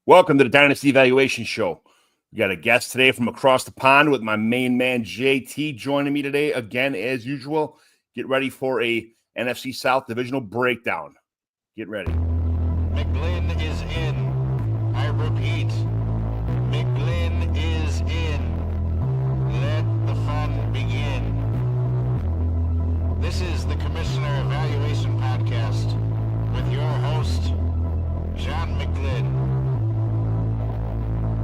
Welcome to the Dynasty Evaluation Show. We got a guest today from across the pond with my main man, JT, joining me today again, as usual. Get ready for a NFC South Divisional breakdown. Get ready. McGlynn is in. I repeat, McGlynn is in. Let the fun begin. This is the Commissioner Evaluation Podcast with your host, John McGlynn.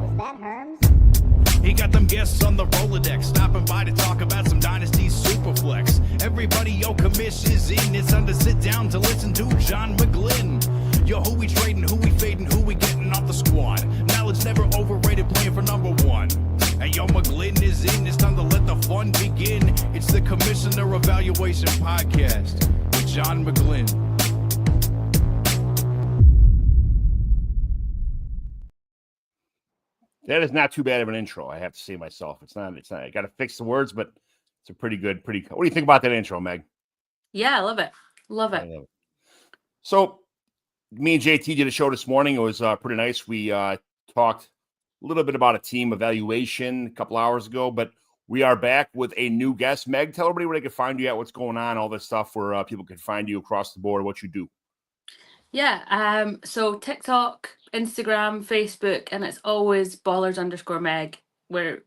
Is that Herms? He got them guests on the Rolodex, stopping by to talk about some Dynasty superflex. Everybody, yo, commish is in. It's time to sit down to listen to John McGlynn. Yo, who we trading, who we fading, who we getting off the squad. Knowledge never overrated, playing for number one. Hey, yo, McGlynn is in. It's time to let the fun begin. It's the Commissioner Evaluation Podcast with John McGlynn. That is not too bad of an intro, I have to say myself. It's not. I got to fix the words, but it's a pretty good. What do you think about that intro, Meg? Yeah, I love it. Love it. I love it. So, me and JT did a show this morning. It was pretty nice. We talked a little bit about a team evaluation a couple hours ago, but we are back with a new guest. Meg, tell everybody where they can find you at, what's going on, all this stuff, where people can find you across the board, what you do. Yeah. So TikTok, Instagram, Facebook, and it's always ballers_Meg, where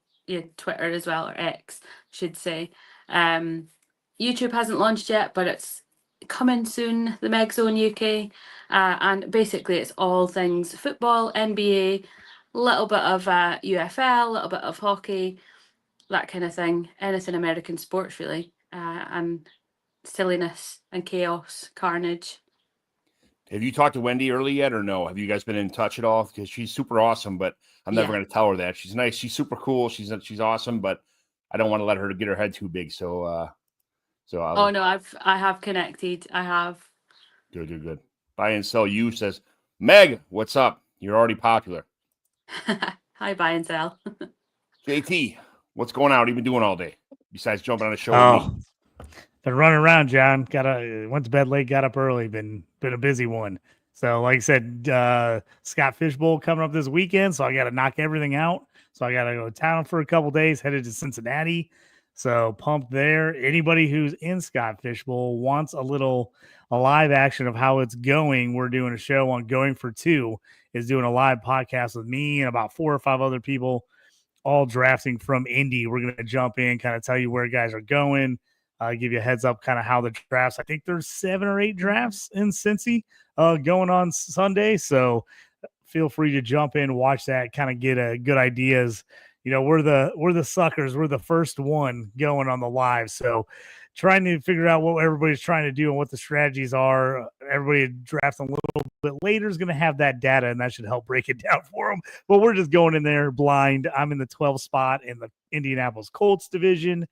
Twitter as well, or X, I should say. YouTube hasn't launched yet, but it's coming soon, the Meg Zone UK. And basically it's all things football, NBA, a little bit of UFL, a little bit of hockey, that kind of thing. Anything American sports, really. And silliness and chaos, carnage. Have you talked to Wendy early yet or no? Have you guys been in touch at all? Because she's super awesome, but I'm never going to tell her that. She's nice. She's super cool. She's awesome, but I don't want to let her get her head too big. So I have connected. I have. Good. Buy and sell you says, Meg, what's up? You're already popular. Hi, buy and sell. JT, what's going on? What have you been doing all day besides jumping on a show with me? Been running around, John. Went to bed late, got up early. Been a busy one. So, like I said, Scott Fish Bowl coming up this weekend, so I got to knock everything out. So I got to go to town for a couple days. Headed to Cincinnati, so pumped there. Anybody who's in Scott Fish Bowl wants a live action of how it's going. We're doing a show on Going for Two. Is doing a live podcast with me and about 4 or 5 other people, all drafting from Indy. We're gonna jump in, kind of tell you where guys are going. Give you a heads up kind of how the drafts. I think there's 7 or 8 drafts in Cincy going on Sunday. So feel free to jump in, watch that, kind of get a good ideas. We're the suckers. We're the first one going on the live. So trying to figure out what everybody's trying to do and what the strategies are. Everybody drafting a little bit later is going to have that data, and that should help break it down for them. But we're just going in there blind. I'm in the 12th spot in the Indianapolis Colts division.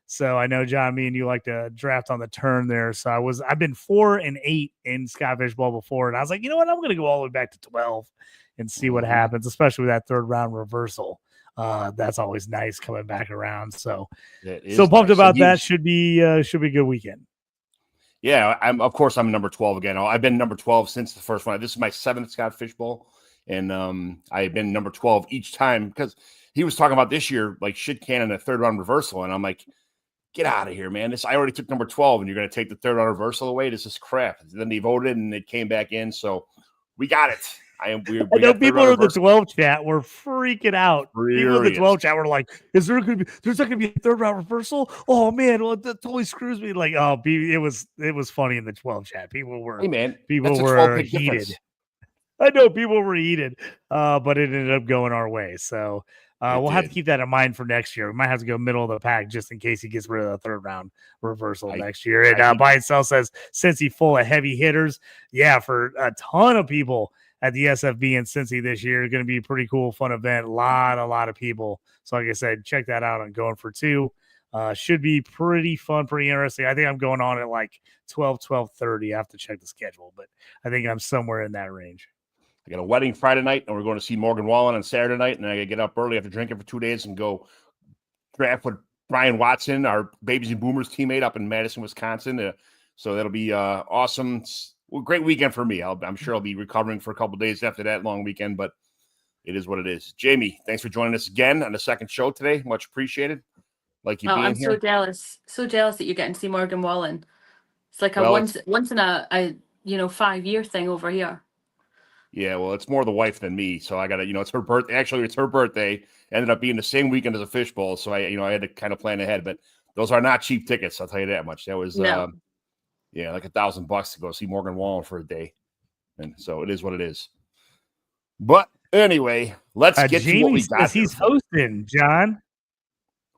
So I know, John, me and you like to draft on the turn there. So I've been 4 and 8 in Scott Fish Bowl before. And I was like, you know what? I'm going to go all the way back to 12 and see what happens, especially with that 3rd round reversal. That's always nice coming back around. So pumped about that. Should be a good weekend. Yeah, I'm number 12 again. I've been number 12 since the first one. This is my 7th Scott Fish Bowl. And I've been number 12 each time because he was talking about this year, like shit cannon a 3rd round reversal. And I'm like, get out of here, man. I already took number 12 and you're going to take the 3rd round reversal away. This is crap. Then they voted and it came back in. So we got it. I know people in the 12 chat were freaking out. People in the 12 chat were like, there's not going to be a 3rd round reversal? Oh man, well, that totally screws me. Like, it was funny in the 12 chat. People were heated. Difference. I know people were heated, but it ended up going our way. So we'll have to keep that in mind for next year. We might have to go middle of the pack just in case he gets rid of the 3rd round reversal next year. And Buy and Sell says, since he's full of heavy hitters, yeah, for a ton of people at the SFB in Cincy this year, it's going to be a pretty cool, fun event. A lot of people. So like I said, check that out on Going for Two. Should be pretty fun, pretty interesting. I think I'm going on at like 12:30. I have to check the schedule, but I think I'm somewhere in that range. I got a wedding Friday night, and we're going to see Morgan Wallen on Saturday night, and I got to get up early after drinking for 2 days and go draft with Brian Watson, our Babies and Boomers teammate up in Madison, Wisconsin. So that'll be awesome. Great weekend for me. I'm sure I'll be recovering for a couple of days after that long weekend, but It is what it is. Jamie, thanks for joining us again on the second show today. Much appreciated. Like you being I'm here. so jealous that you're getting to see Morgan Wallen. It's like a Well, once in a 5-year thing over here. Yeah, well, it's more the wife than me, so I got to, it's her birthday. Actually, it's her birthday. Ended up being the same weekend as a fishbowl, so I had to kind of plan ahead. But those are not cheap tickets. I'll tell you that much. That was, No. like $1,000 to go see Morgan Wallen for a day, and so it is what it is. But anyway, let's get to what we got. Says he's hosting, John.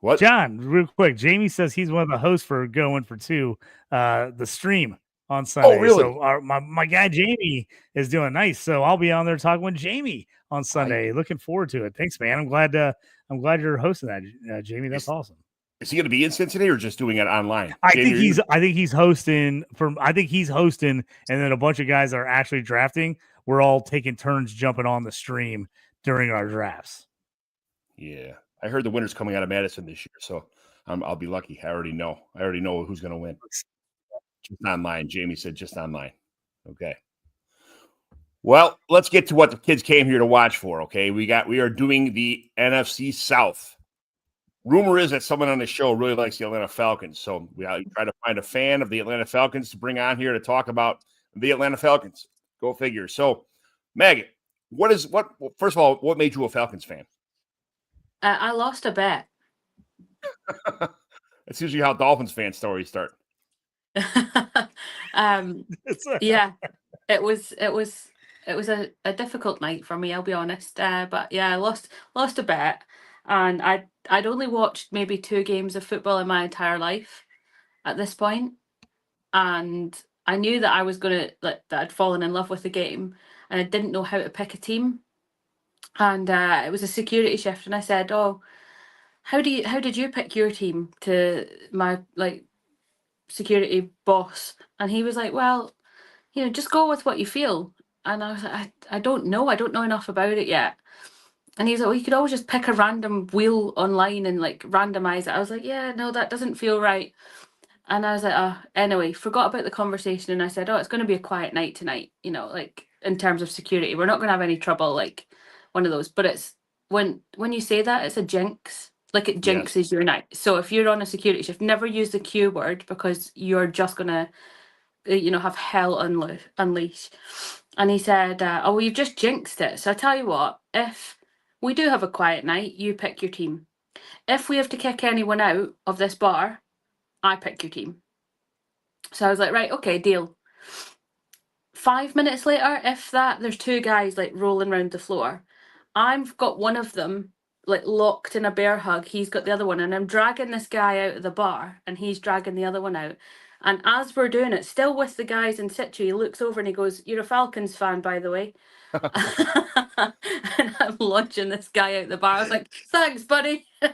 What? John, real quick. Jamie says he's one of the hosts for Going for Two, the stream on Sunday. Oh, really? So my guy Jamie is doing nice. So I'll be on there talking with Jamie on Sunday. Looking forward to it. Thanks, man. I'm glad you're hosting that, Jamie. That's awesome. Is he going to be in Cincinnati or just doing it online? I think he's hosting, and then a bunch of guys that are actually drafting. We're all taking turns jumping on the stream during our drafts. Yeah, I heard the winner's coming out of Madison this year, so I'll be lucky. I already know who's going to win. Just online. Jamie said just online. Okay. Well, let's get to what the kids came here to watch for. Okay, we are doing the NFC South. Rumor is that someone on the show really likes the Atlanta Falcons, so we try to find a fan of the Atlanta Falcons to bring on here to talk about the Atlanta Falcons. Go figure. So, Meg, first of all, what made you a Falcons fan? I lost a bet. That's usually how Dolphins fan stories start. Yeah, it was a difficult night for me, I'll be honest. But yeah, I lost a bet, and I'd only watched maybe 2 games of football in my entire life at this point, and I knew that I was that I'd fallen in love with the game, and I didn't know how to pick a team. And it was a security shift, and I said, "Oh, how did you pick your team?" to my security boss, and he was like, "Well, just go with what you feel." And I was like, I don't know enough about it yet. And he's like, "Well, you could always just pick a random wheel online and randomize it." I was like, "Yeah, no, that doesn't feel right." And I was like, anyway, forgot about the conversation, and I said, "Oh, it's going to be a quiet night tonight, in terms of security. We're not going to have any trouble, one of those." But it's when you say that, it's a jinx. It jinxes your night. So if you're on a security shift, never use the Q word, because you're just gonna, have hell unleash. And he said, "Oh, well, you've just jinxed it. So I tell you what, if we do have a quiet night, you pick your team. If we have to kick anyone out of this bar, I pick your team." So I was like, "Right, okay, deal." 5 minutes later, if that, there's 2 guys rolling around the floor. I've got one of them locked in a bear hug. He's got the other one, and I'm dragging this guy out of the bar, and he's dragging the other one out. And as we're doing it, still with the guys in situ, he looks over and he goes, "You're a Falcons fan, by the way." And I'm launching this guy out the bar. I was like, "Thanks, buddy." Look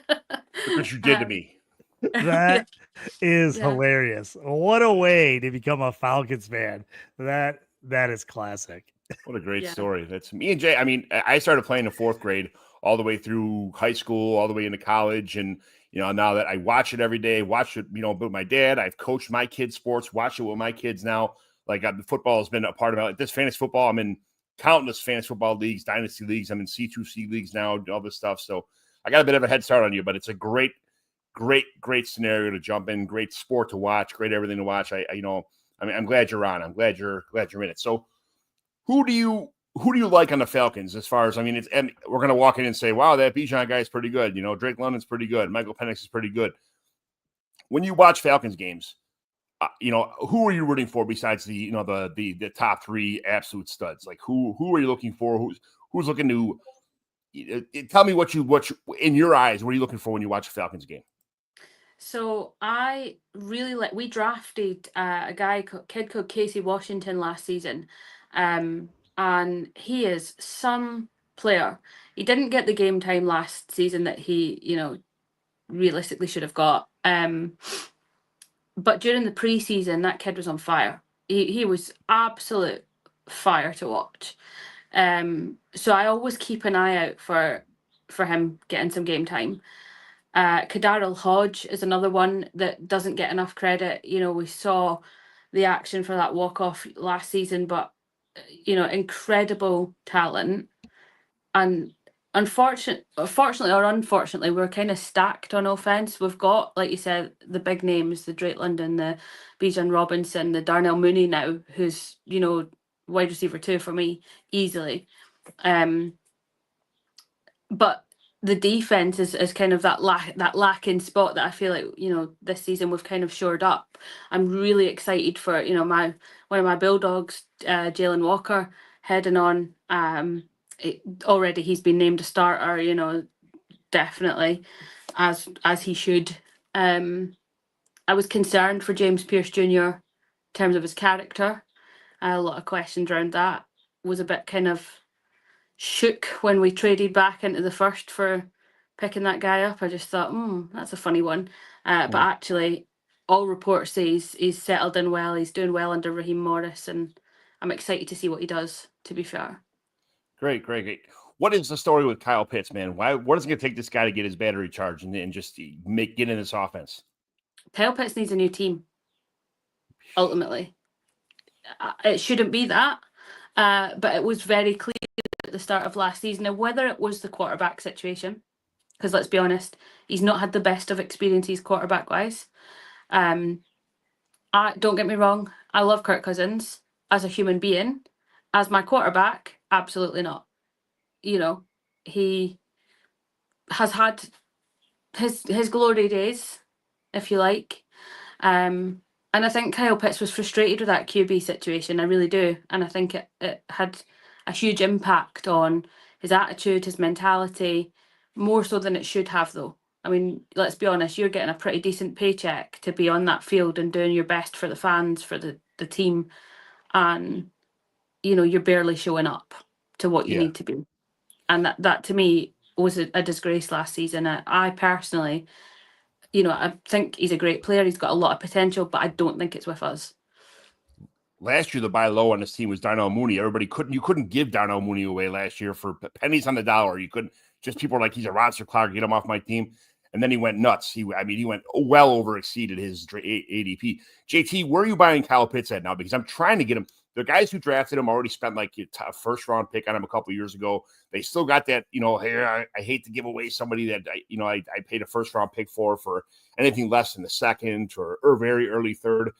what you did to me. That is hilarious. What a way to become a Falcons fan. That is classic. What a great story. That's me and Jay. I mean, I started playing in 4th grade all the way through high school, all the way into college. And, now that I watch it every day, watch it, with my dad, I've coached my kids' sports, watch it with my kids now. Football has been a part of it. This fantasy football, I'm in countless fantasy football leagues, dynasty leagues. I'm in C2C leagues now, all this stuff. So I got a bit of a head start on you, but it's a great scenario to jump in, great sport to watch, great everything to watch. I'm glad you're on. I'm glad you're in it. So who do you like on the Falcons as far as, and we're going to walk in and say, wow, that Bijan guy is pretty good. Drake London's pretty good. Michael Penix is pretty good. When you watch Falcons games, who are you rooting for besides the top 3 absolute studs? Who are you looking for? Who's looking to tell me what you in your eyes, what are you looking for when you watch a Falcons game? So I really we drafted a kid called Casey Washington last season. And he is some player. He didn't get the game time last season that he, realistically should have got. But during the preseason, that kid was on fire. He was absolute fire to watch. So I always keep an eye out for him getting some game time. Kadarrell Hodge is another one that doesn't get enough credit. We saw the action for that walk-off last season, but incredible talent. And Fortunately or unfortunately, we're kind of stacked on offense. We've got, like you said, the big names, the Drake London, the Bijan Robinson, the Darnell Mooney now, who's, wide receiver 2 for me, easily. But the defense is kind of that lacking spot that I feel like, this season we've kind of shored up. I'm really excited for, one of my Bulldogs, Jalen Walker, heading on. Already he's been named a starter, definitely, as he should. I was concerned for James Pierce Jr. in terms of his character. A lot of questions around that. Was a bit kind of shook when we traded back into the first for picking that guy up. I just thought, that's a funny one. But actually, all reports say he's settled in well. He's doing well under Raheem Morris, and I'm excited to see what he does, to be fair. Great. What is the story with Kyle Pitts, man? What is it going to take this guy to get his battery charged and just get in this offense? Kyle Pitts needs a new team, ultimately. It shouldn't be that, but it was very clear at the start of last season. Now, whether it was the quarterback situation, because let's be honest, he's not had the best of experiences quarterback-wise. Don't get me wrong, I love Kirk Cousins as a human being. As my quarterback, absolutely not. He has had his glory days, if you like. And I think Kyle Pitts was frustrated with that QB situation. I really do. And I think it had a huge impact on his attitude, his mentality, more so than it should have, though. I mean, let's be honest, you're getting a pretty decent paycheck to be on that field and doing your best for the fans, for the team. And, you're barely showing up to what you need to be. And that to me was a disgrace last season. I personally, I think he's a great player. He's got a lot of potential, but I don't think it's with us. Last year, the buy low on this team was Darnell Mooney. You couldn't give Darnell Mooney away last year for pennies on the dollar. You couldn't. Just people were like, he's a roster clogger, get him off my team. And then he went nuts. He went well over exceeded his ADP. JT, where are you buying Kyle Pitts at now? Because I'm trying to get him. The guys who drafted him already spent like a first round pick on him a couple of years ago. They still got that, hey, I hate to give away somebody that I paid a first round pick for anything less than the second or very early third.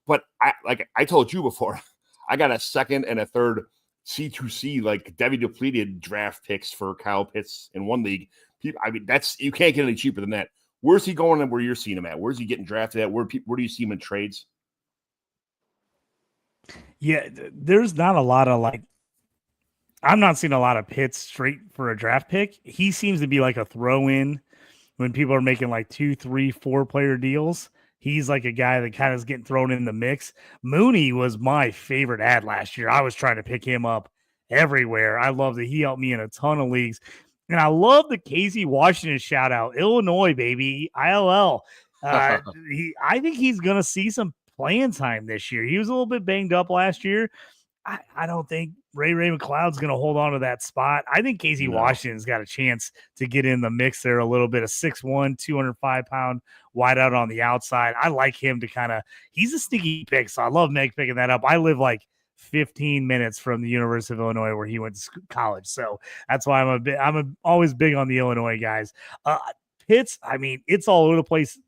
But I told you before, I got a second and a third C2C, like Debbie depleted draft picks for Kyle Pitts in one league. You can't get any cheaper than that. Where's he going and where you're seeing him at? Where's he getting drafted at? Where do you see him in trades? Yeah, there's not a lot of I'm not seeing a lot of Pitts straight for a draft pick. He seems to be like a throw in when people are making like 2, 3, 4 player deals. He's like a guy that kind of is getting thrown in the mix. Mooney was my favorite ad last year. I was trying to pick him up everywhere. I love that he helped me in a ton of leagues. And I love the Casey Washington shout out. Illinois, baby. ILL. I think he's going to see some playing time this year. He was a little bit banged up last year. I don't think Ray McLeod's going to hold on to that spot. I think Casey Washington's got a chance to get in the mix there a little bit. A 6'1", 205-pound wideout on the outside. I like him to he's a sneaky pick, so I love Meg picking that up. I live like 15 minutes from the University of Illinois where he went to college, so that's why I'm always big on the Illinois guys. Pitts, I mean, it's all over the place.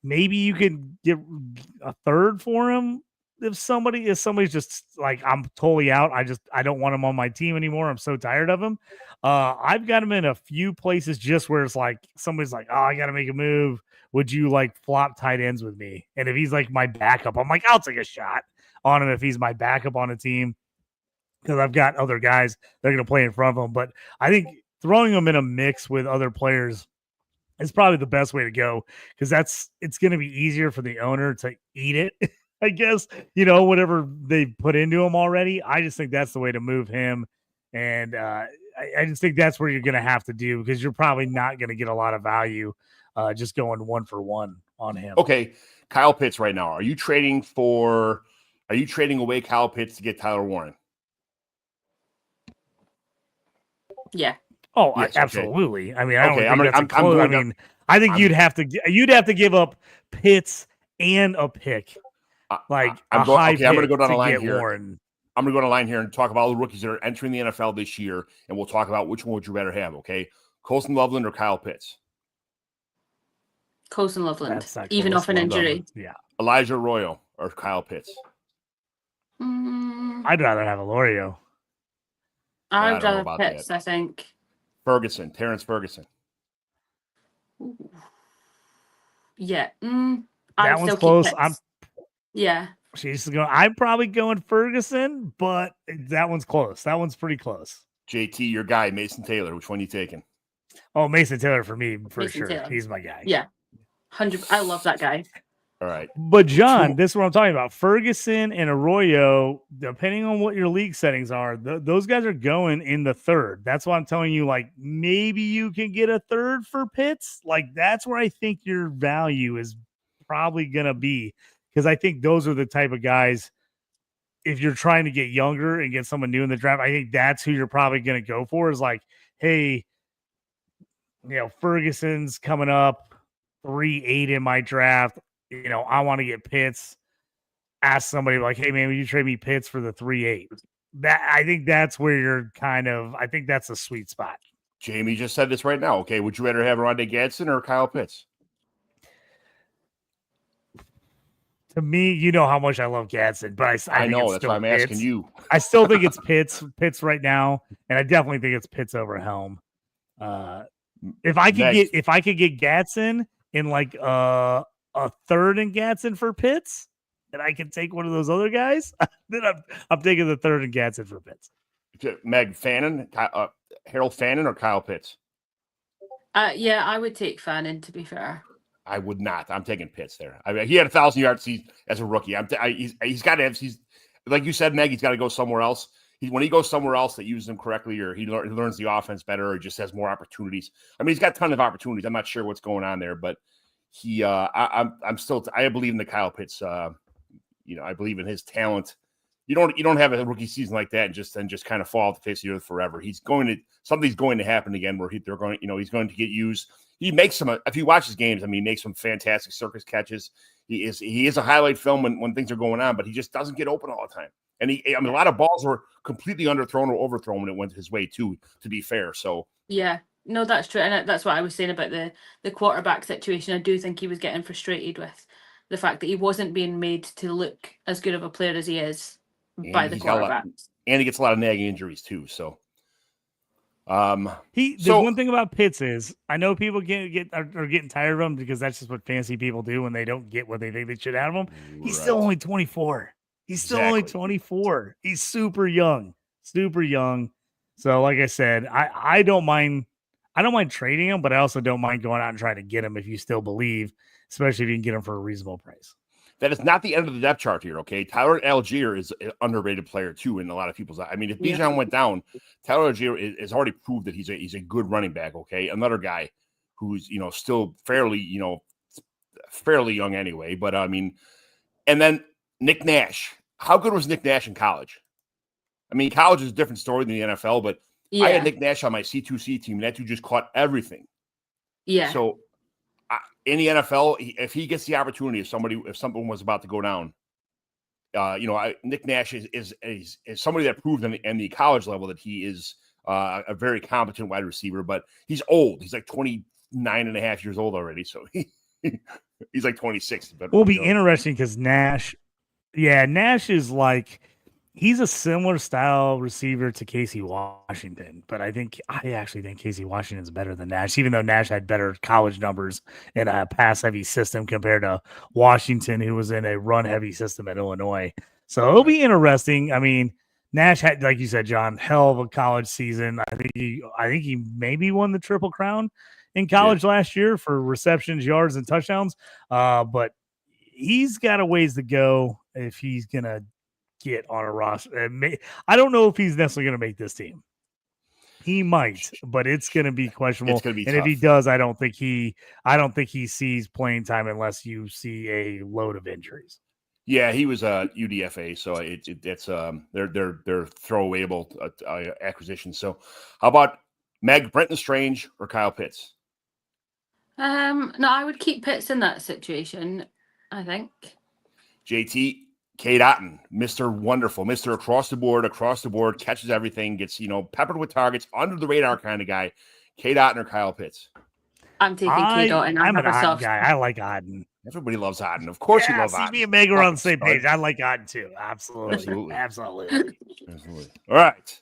Maybe you could get a third for him. If somebody's just like, I'm totally out, I don't want him on my team anymore. I'm so tired of him. I've got him in a few places just where it's like somebody's like, oh, I got to make a move. Would you like flop tight ends with me? And if he's like my backup, I'm like, I'll take a shot on him if he's my backup on a team because I've got other guys that are going to play in front of him. But I think throwing him in a mix with other players is probably the best way to go because it's going to be easier for the owner to eat it. I guess, whatever they put into him already. I just think that's the way to move him. And I just think that's where you're going to have to do because you're probably not going to get a lot of value just going 1-for-1 on him. Okay. Kyle Pitts right now. Are you trading away Kyle Pitts to get Tyler Warren? Yeah. Oh, yes, absolutely. Okay. I mean, I don't think that's close. I mean, I think you'd have to give up Pitts and a pick. I'm going to go down the line here. Warren. I'm going to go on a line here and talk about all the rookies that are entering the NFL this year, and we'll talk about which one would you rather have, okay? Colson Loveland or Kyle Pitts? Colson Loveland, That's not even close. off an injury. Yeah. Elijah Arroyo or Kyle Pitts? Mm, I'd rather have Alorio. I I would don't know rather about Pitts, that. I think. Terrence Ferguson. Ooh. Yeah. I That would one's still close. keep Pitts. Yeah. I'm probably going Ferguson, but that one's close. That one's pretty close. JT, your guy, Mason Taylor. Which one are you taking? Oh, Mason Taylor for me, for Mason sure. Taylor. He's my guy. Yeah. 100. I love that guy. All right. But John, this is what I'm talking about. Ferguson and Arroyo, depending on what your league settings are, those guys are going in the third. That's why I'm telling you, like, maybe you can get a third for Pitts. Like, that's where I think your value is probably going to be, because I think those are the type of guys, if you're trying to get younger and get someone new in the draft, I think that's who you're probably going to go for, is like, hey, Ferguson's coming up 3-8 in my draft. I want to get Pitts. Ask somebody like, hey, man, will you trade me Pitts for the 3-8? I think that's where you're I think that's a sweet spot. Jamie just said this right now. Okay. Would you rather have Rondé Gadsden or Kyle Pitts? To me, you know how much I love Gadsden, but I think know. it's That's still why I'm Pitts. asking you. I still think it's Pitts right now. And I definitely think it's Pitts over Helm. If I could get Gadsden in like a third in Gadsden for Pitts, and I can take one of those other guys, then I'm taking the third in Gadsden for Pitts. Meg Fannin, Harold Fannin, or Kyle Pitts? Yeah, I would take Fannin, to be fair. I would not. I'm taking Pitts there. I mean, he had 1,000 yards as a rookie. He's got to have. He's like you said, Meg. He's got to go somewhere else. When he goes somewhere else that uses him correctly, or he learns the offense better, or just has more opportunities. I mean, he's got a ton of opportunities. I'm not sure what's going on there, but I believe in the Kyle Pitts. I believe in his talent. You don't have a rookie season like that and just kind of fall off the face of the earth forever. Something's going to happen again where he's going to get used. He makes some, if you watch his games, I mean, he makes some fantastic circus catches. He is a highlight film when things are going on, but he just doesn't get open all the time. And a lot of balls were completely underthrown or overthrown when it went his way too, to be fair. So yeah, no, that's true. And that's what I was saying about the quarterback situation. I do think he was getting frustrated with the fact that he wasn't being made to look as good of a player as he is by the quarterback. And he gets a lot of nagging injuries too. So there's one thing about Pitts is I know people are getting tired of him because that's just what fancy people do when they don't get what they think they should out of him. He's still only 24. He's still only 24. He's super young. So like I said, I don't mind trading him, but I also don't mind going out and trying to get him if you still believe, especially if you can get him for a reasonable price. That is not the end of the depth chart here, okay? Tyler Algier is an underrated player too in a lot of people's eyes. I mean, if Bijan went down, Tyler Algier has already proved that he's a good running back, okay? Another guy who's still fairly young anyway, but I mean, and then Nick Nash. How good was Nick Nash in college? I mean, college is a different story than the NFL, but I had Nick Nash on my C2C team, and that dude just caught everything. Yeah. So in the NFL, if he gets the opportunity, if someone was about to go down, Nick Nash is somebody that proved in the college level that he is a very competent wide receiver, but he's old. He's like 29 and a half years old already. So he's like 26. But will be interesting because Nash is like, he's a similar style receiver to Casey Washington, but I actually think Casey Washington's better than Nash, even though Nash had better college numbers in a pass-heavy system compared to Washington, who was in a run-heavy system at Illinois. So it'll be interesting. I mean, Nash had, like you said, John, hell of a college season. I think he maybe won the Triple Crown in college last year for receptions, yards, and touchdowns. But he's got a ways to go if he's gonna get on a roster. I don't know if he's necessarily going to make this team. He might, but it's going to be questionable. It's going to be and tough. If he does, I don't think he sees playing time unless you see a load of injuries. Yeah, he was a UDFA, so it's they're throwawayable acquisitions. So, how about Brenton Strange or Kyle Pitts? No, I would keep Pitts in that situation. I think. JT, Cade Otton, Mr. Wonderful, Mr. Across the board, catches everything, gets, peppered with targets, under the radar kind of guy. Cade Otton or Kyle Pitts? I'm taking Cade Otton. I'm an Otton guy. I like Otton. Everybody loves Otton. Of course you love Otton. Me and Meg are on the same page. I like Otton too. Absolutely. Absolutely. All right.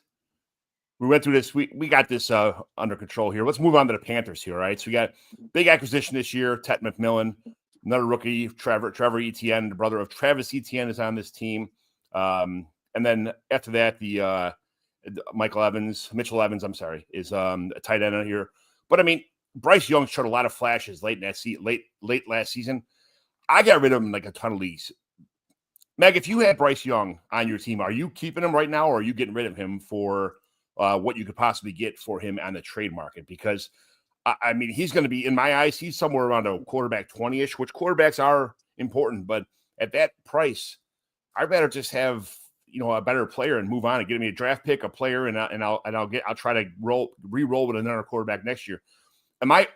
We went through this. We got this under control here. Let's move on to the Panthers here, right? So we got big acquisition this year, Ted McMillan, another rookie, Trevor Etienne, the brother of Travis Etienne, is on this team. And then after that, the Mitchell Evans, is a tight end here. But I mean, Bryce Young showed a lot of flashes late last season. I got rid of him in like a ton of leagues. Meg, if you had Bryce Young on your team, are you keeping him right now, or are you getting rid of him for what you could possibly get for him on the trade market? Because I mean, he's going to be, in my eyes, he's somewhere around a quarterback 20-ish, which quarterbacks are important, but at that price, I'd better just have, a better player and move on and get me a draft pick, a player, and I'll try to re-roll with another quarterback next year. Am I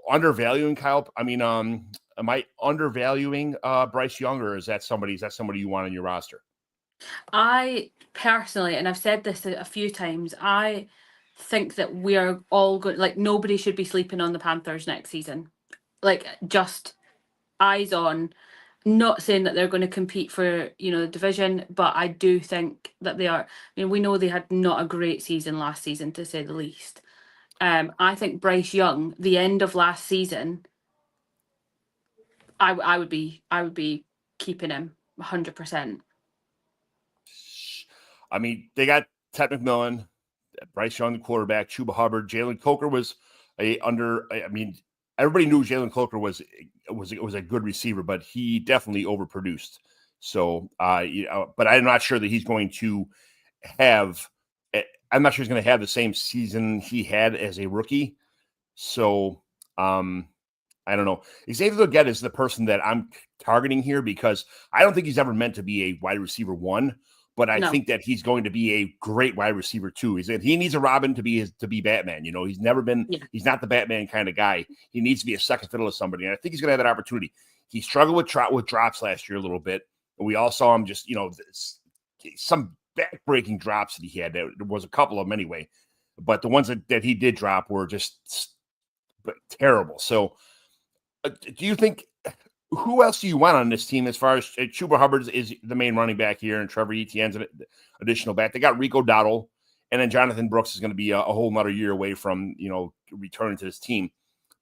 undervaluing Kyle? I mean, am I undervaluing Bryce Young, or is that somebody you want on your roster? I personally, and I've said this a few times, I think that we are all going, like, nobody should be sleeping on the Panthers next season. Like, just eyes on. Not saying that they're going to compete for, the division, but I do think that they are. I mean, we know they had not a great season last season, to say the least. I think Bryce Young, the end of last season, I would be keeping him 100%. I mean, they got Ted McMillan, Bryce Young, the quarterback, Chuba Hubbard. Jalen Coker was everybody knew Jalen Coker was a good receiver, but he definitely overproduced. So, but I'm not sure that he's going to have. I'm not sure he's going to have the same season he had as a rookie. So, I don't know. Xavier Legette is the person that I'm targeting here because I don't think he's ever meant to be a wide receiver 1, but I think that he's going to be a great wide receiver 2. He needs a Robin to be Batman. He's never been. He's not the Batman kind of guy. He needs to be a second fiddle to somebody, and I think he's going to have that opportunity. He struggled with drops last year a little bit, and we all saw him just some back-breaking drops that he had. There was a couple of them anyway, but the ones that he did drop were just terrible. So, do you think? Who else do you want on this team as far as Chuba Hubbard is the main running back here, and Trevor Etienne's an additional back? They got Rico Dowdle, and then Jonathan Brooks is going to be a whole nother year away from, returning to this team.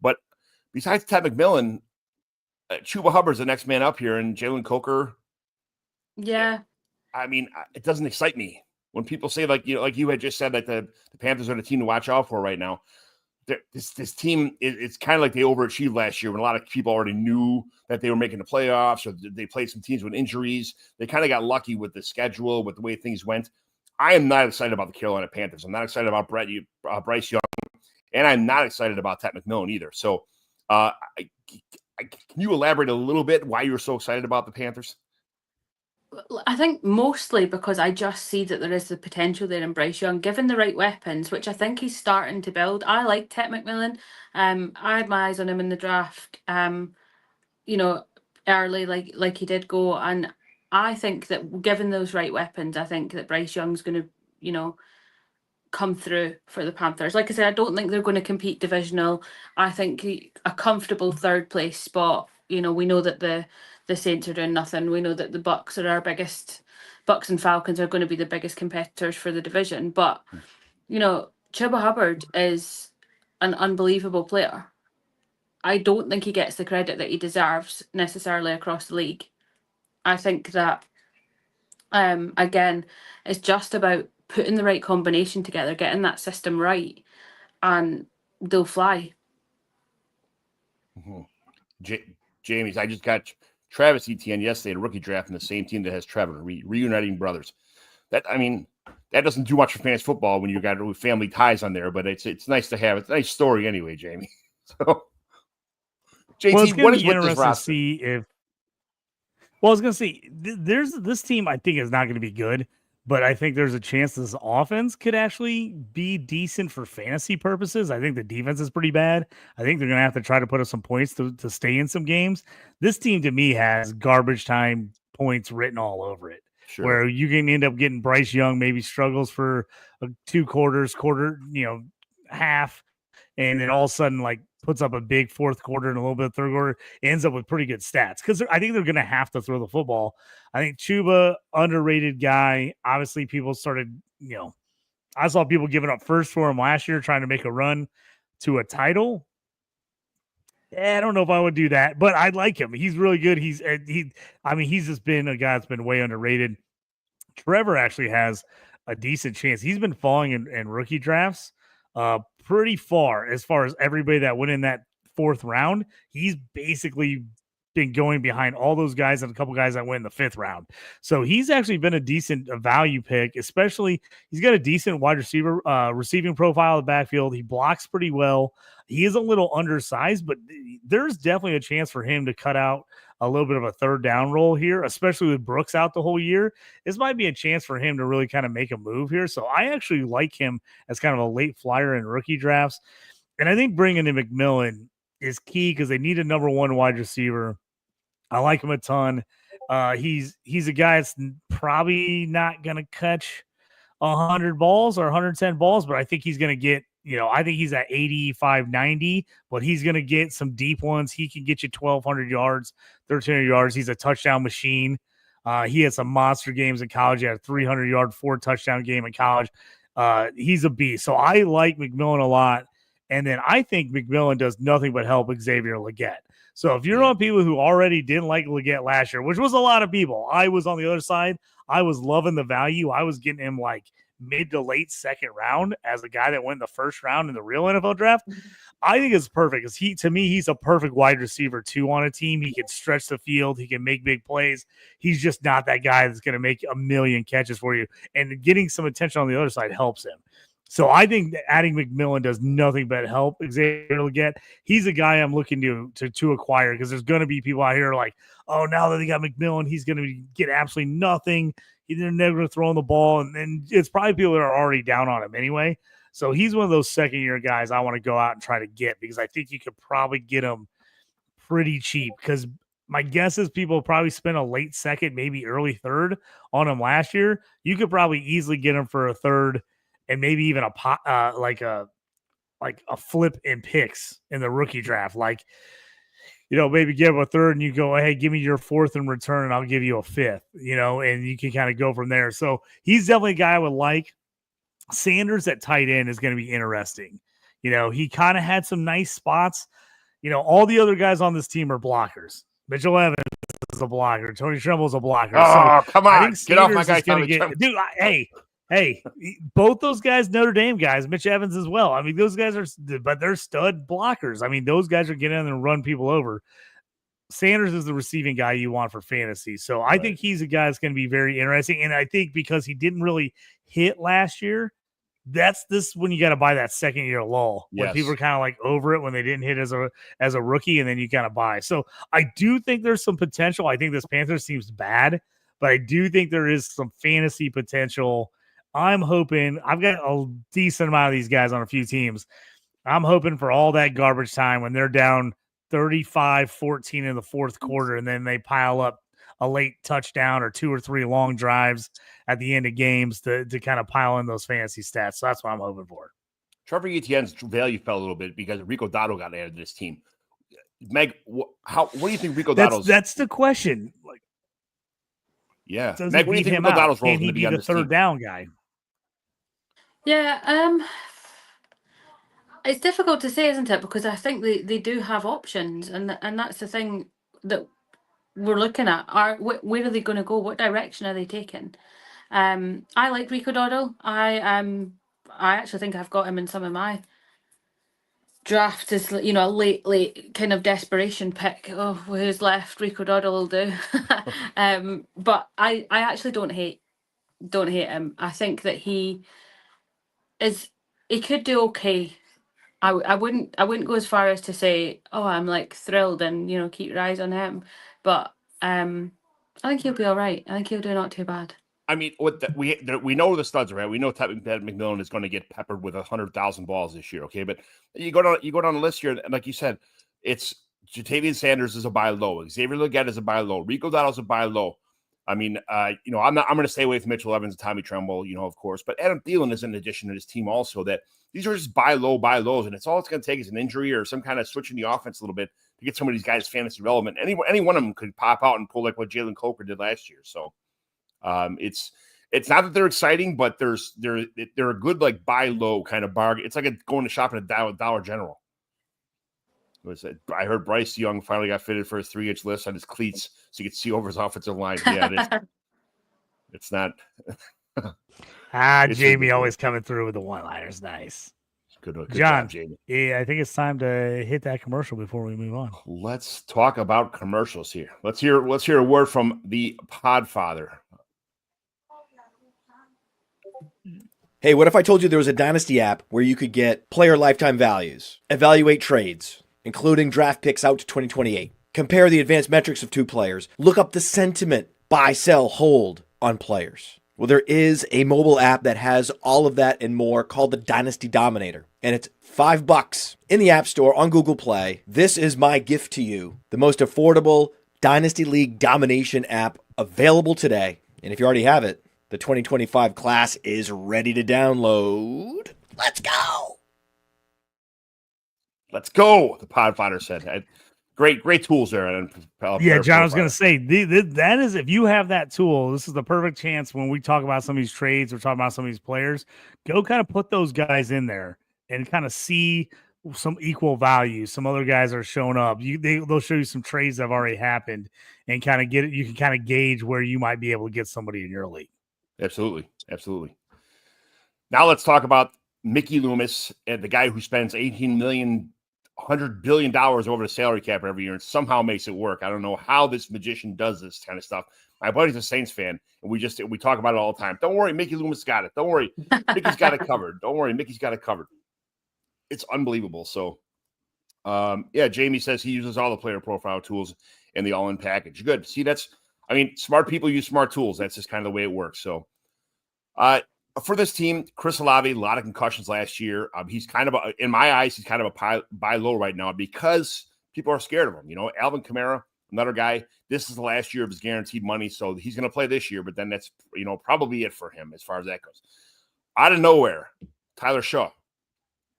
But besides Ted McMillan, Chuba Hubbard's the next man up here, and Jalen Coker. Yeah. I mean, it doesn't excite me when people say, like you had just said, that the Panthers are the team to watch out for right now. This team, it's kind of like they overachieved last year when a lot of people already knew that they were making the playoffs, or they played some teams with injuries. They kind of got lucky with the schedule, with the way things went. I am not excited about the Carolina Panthers. I'm not excited about Bryce Young, and I'm not excited about Ted McMillan either. So can you elaborate a little bit why you're so excited about the Panthers? I think mostly because I just see that there is the potential there in Bryce Young, given the right weapons, which I think he's starting to build. I like Ted McMillan. I had my eyes on him in the draft, early, like he did go. And I think that given those right weapons, I think that Bryce Young's going to, come through for the Panthers. Like I said, I don't think they're going to compete divisional. I think a comfortable third place spot. We know that the Saints are doing nothing. We know that the Bucks are Bucks and Falcons are going to be the biggest competitors for the division. But, Chuba Hubbard is an unbelievable player. I don't think he gets the credit that he deserves necessarily across the league. I think that, again, it's just about putting the right combination together, getting that system right, and they'll fly. Mm-hmm. Jamie's, I just got Travis Etienne yesterday at a rookie draft in the same team that has Trevor, reuniting brothers. That doesn't do much for fantasy football when you got family ties on there, but it's nice to have. It's a nice story anyway, Jamie. So, JT, what is with this roster? I was going to say, there's this team I think is not going to be good, but I think there's a chance this offense could actually be decent for fantasy purposes. I think the defense is pretty bad. I think they're going to have to try to put up some points to stay in some games. This team, to me, has garbage time points written all over it. Sure. Where you can end up getting Bryce Young maybe struggles for 2 quarters, half, and then all of a sudden like puts up a big fourth quarter and a little bit of third quarter, ends up with pretty good stats because I think they're going to have to throw the football. I think Chuba, underrated guy. Obviously, people started, I saw people giving up first for him last year, trying to make a run to a title. I don't know if I would do that, but I like him. He's really good. He's just been a guy that's been way underrated. Trevor actually has a decent chance. He's been falling in rookie drafts pretty far as everybody that went in that 4th round. He's basically been going behind all those guys and a couple guys that went in the 5th round. So he's actually been a decent value pick, especially he's got a decent wide receiver receiving profile in the backfield. He blocks pretty well. He is a little undersized, but there's definitely a chance for him to cut out a little bit of a 3rd down role here, especially with Brooks out the whole year. This might be a chance for him to really kind of make a move here. So I actually like him as kind of a late flyer in rookie drafts. And I think bringing in McGlynn is key because they need a number 1 wide receiver. I like him a ton. He's a guy that's probably not going to catch 100 balls or 110 balls, but I think he's going to get, I think he's at 85, 90, but he's going to get some deep ones. He can get you 1,200 yards, 1,300 yards. He's a touchdown machine. He had some monster games in college. He had a 300-yard, 4-touchdown game in college. He's a beast. So I like McMillan a lot. And then I think McMillan does nothing but help Xavier Legette. So if you're on people who already didn't like Legette last year, which was a lot of people, I was on the other side. I was loving the value. I was getting him like mid to late 2nd round as a guy that went in the 1st round in the real NFL draft. I think it's perfect because to me, he's a perfect wide receiver 2 on a team. He can stretch the field. He can make big plays. He's just not that guy that's going to make a million catches for you. And getting some attention on the other side helps him. So I think that adding McMillan does nothing but help Xavier Legette. He's a guy I'm looking to acquire because there's going to be people out here like, oh, now that they got McMillan, he's going to get absolutely nothing. They're never going to throw on the ball. And then it's probably people that are already down on him anyway. So he's one of those 2nd-year guys I want to go out and try to get because I think you could probably get him pretty cheap because my guess is people probably spent a late 2nd, maybe early 3rd on him last year. You could probably easily get him for a 3rd and maybe even a flip in picks in the rookie draft. Like, maybe give him a 3rd and you go, hey, give me your 4th in return and I'll give you a 5th, and you can kind of go from there. So he's definitely a guy I would like. Sanders at tight end is going to be interesting. He kind of had some nice spots. All the other guys on this team are blockers. Mitchell Evans is a blocker. Tony Tremble's a blocker. Oh, so come on. Get off my guy. Dude, hey, both those guys, Notre Dame guys, Mitch Evans as well. I mean, those guys but they're stud blockers. I mean, those guys are getting in and run people over. Sanders is the receiving guy you want for fantasy. So I think he's a guy that's going to be very interesting. And I think because he didn't really hit last year, that's when you got to buy that 2nd-year lull when people are kind of like over it when they didn't hit as a rookie, and then you kind of buy. So I do think there's some potential. I think this Panthers team's bad, but I do think there is some fantasy potential. I'm hoping I've got a decent amount of these guys on a few teams. I'm hoping for all that garbage time when they're down 35-14 in the 4th quarter, and then they pile up a late touchdown or 2 or 3 long drives at the end of games to kind of pile in those fantasy stats. So that's what I'm hoping for. Trevor Etienne's value fell a little bit because Rico Dotto got added to this team. Meg, what do you think Rico Dotto's? That's the question. Like, yeah, Meg, what do you think Rico Dotto's role is going to be on this 3rd team? down guy? Yeah, it's difficult to say, isn't it? Because I think they do have options, and that's the thing that we're looking at. Where are they going to go? What direction are they taking? I like Rico Dotto. I actually think I've got him in some of my drafts as a late kind of desperation pick. Oh, who's left? Rico Dotto will do. But I actually don't hate him. I think that he could do okay. I wouldn't go as far as to say, oh, I'm like thrilled and keep your eyes on him. But I think he'll be all right. I think he'll do not too bad. I mean, we know the studs are right. We know McMillan is going to get peppered with 100,000 balls this year. Okay, but you go down the list here, and like you said, it's Jatavian Sanders is a buy low, Xavier Legette is a buy low, Rico Dotto is a buy low. I mean, I'm going to stay away from Mitchell Evans and Tommy Tremble, of course, but Adam Thielen is an addition to this team also that these are just buy lows. And it's all it's going to take is an injury or some kind of switching the offense a little bit to get some of these guys fantasy relevant. Any one of them could pop out and pull like what Jalen Coker did last year. So it's not that they're exciting, but they're a good like buy low kind of bargain. It's like going to shop at a Dollar General. I heard Bryce Young finally got fitted for his 3-inch list on his cleats so you could see over his offensive line. Yeah, it's not. Jamie always coming through with the one-liners. Nice. Good John, job, Jamie. Yeah, I think it's time to hit that commercial before we move on. Let's talk about commercials here. Let's hear a word from the Podfather. Hey, what if I told you there was a Dynasty app where you could get player lifetime values, evaluate trades, including draft picks out to 2028, compare the advanced metrics of 2 players, look up the sentiment, buy, sell, hold on players? Well, there is a mobile app that has all of that and more called the Dynasty Dominator, and it's $5 in the App Store on Google Play. This is my gift to you, the most affordable Dynasty League domination app available today. And if you already have it, the 2025 class is ready to download. Let's go! Let's go, the Podfather said. Great tools there. Yeah, John, I was going to say, that is, if you have that tool, this is the perfect chance when we talk about some of these trades or talk about some of these players, go kind of put those guys in there and kind of see some equal value. Some other guys are showing up. They'll show you some trades that have already happened and kind of you can kind of gauge where you might be able to get somebody in your league. Absolutely. Now let's talk about Mickey Loomis, and the guy who spends $100 billion over the salary cap every year and somehow makes it work. I don't know how this magician does this kind of stuff. My buddy's a Saints fan, and we talk about it all the time. Don't worry, Mickey Loomis got it. Don't worry, Mickey's got it covered. Don't worry, Mickey's got it covered. It's unbelievable. So, Jamie says he uses all the player profile tools in the all-in package. Good. See, smart people use smart tools. That's just kind of the way it works. So, for this team, Chris Olave, a lot of concussions last year. He's kind of, in my eyes, he's kind of a buy low right now because people are scared of him. Alvin Kamara, another guy, this is the last year of his guaranteed money, so he's going to play this year, but then that's, probably it for him as far as that goes. Out of nowhere, Tyler Shaw,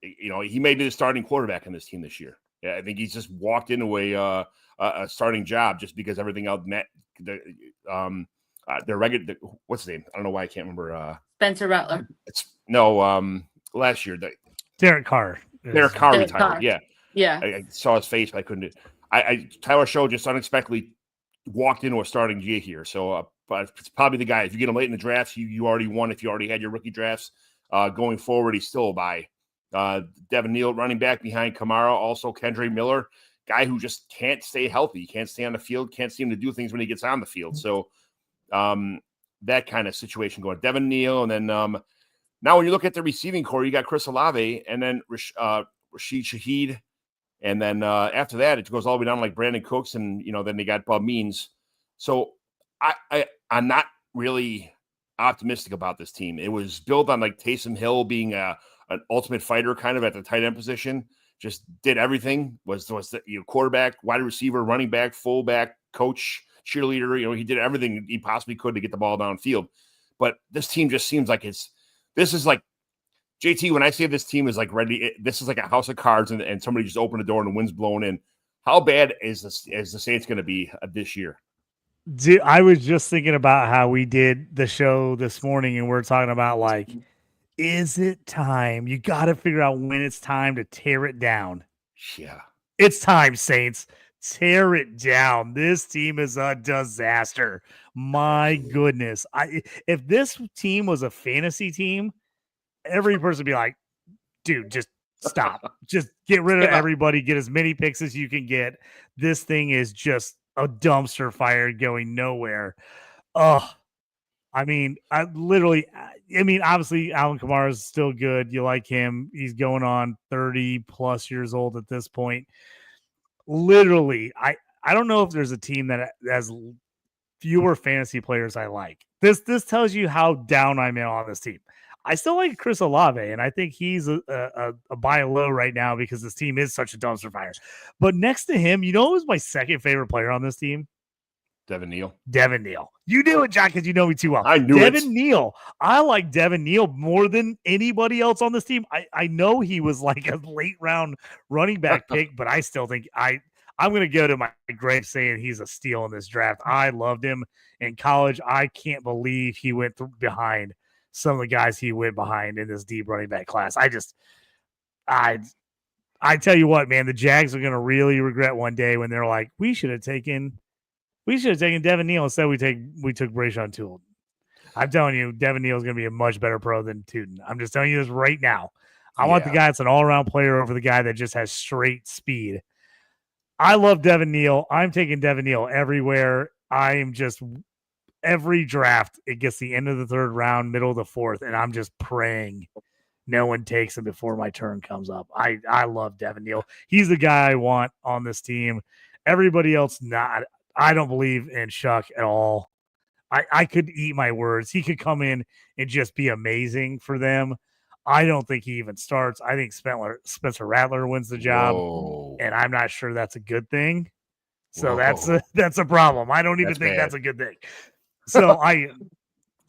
he may be the starting quarterback in this team this year. Yeah, I think he's just walked into a starting job just because everything else met their regular. What's his name? I don't know why I can't remember. Spencer Rattler. Last year. Derek Carr. Derek Carr retired. Carr. Yeah. I saw his face, but I couldn't. Tyler Shaw just unexpectedly walked into a starting G here. So, but it's probably the guy. If you get him late in the drafts, you already won. If you already had your rookie drafts, going forward, he's still a buy. Devin Neal, running back behind Kamara. Also, Kendre Miller, guy who just can't stay healthy. Can't stay on the field. Can't seem to do things when he gets on the field. So, that kind of situation going. Devin Neal, and then now when you look at the receiving core, you got Chris Olave, and then Rashid Shaheed, and then after that it goes all the way down like Brandon Cooks, and then they got Bob Means. So I'm not really optimistic about this team. It was built on like Taysom Hill being an ultimate fighter, kind of at the tight end position. Just did everything. Was the quarterback, wide receiver, running back, fullback, coach, cheerleader. He did everything he possibly could to get the ball downfield. But this team just seems like this is like JT. When I say this team is like ready, this is like a house of cards, and somebody just opened the door and the wind's blowing in. How bad is the Saints going to be this year? Dude, I was just thinking about how we did the show this morning, and we're talking about like, is it time? You got to figure out when it's time to tear it down. Yeah, it's time, Saints. Tear it down. This team is a disaster. My goodness. If this team was a fantasy team, every person would be like, dude, just stop. Just get rid of everybody. Get as many picks as you can get. This thing is just a dumpster fire going nowhere. Obviously, Alvin Kamara is still good. You like him. He's going on 30 plus years old at this point. Literally, I don't know if there's a team that has fewer fantasy players I like. This tells you how down I'm on this team. I still like Chris Olave, and I think he's a buy low right now because this team is such a dumpster fire. But next to him, who's my second favorite player on this team? Devin Neal. Devin Neal. You knew it, John, because you know me too well. I knew it. Devin Neal. I like Devin Neal more than anybody else on this team. I know he was like a late round running back pick, but I still think I'm going to go to my grave saying he's a steal in this draft. I loved him in college. I can't believe he went behind some of the guys he went behind in this deep running back class. I tell you what, man, the Jags are going to really regret one day when they're like, we should have taken Devin Neal instead. We took Brayshawn Tool. I'm telling you, Devin Neal is going to be a much better pro than Tootin. I'm just telling you this right now. I want the guy that's an all-around player over the guy that just has straight speed. I love Devin Neal. I'm taking Devin Neal everywhere. I am just every draft. It gets the end of the third round, middle of the fourth, and I'm just praying no one takes him before my turn comes up. I love Devin Neal. He's the guy I want on this team. Everybody else, not. I don't believe in Shuck at all. I could eat my words. He could come in and just be amazing for them. I don't think he even starts. I think Spencer Rattler wins the job, and I'm not sure that's a good thing. So that's a problem. I don't even think that's a good thing. So I'm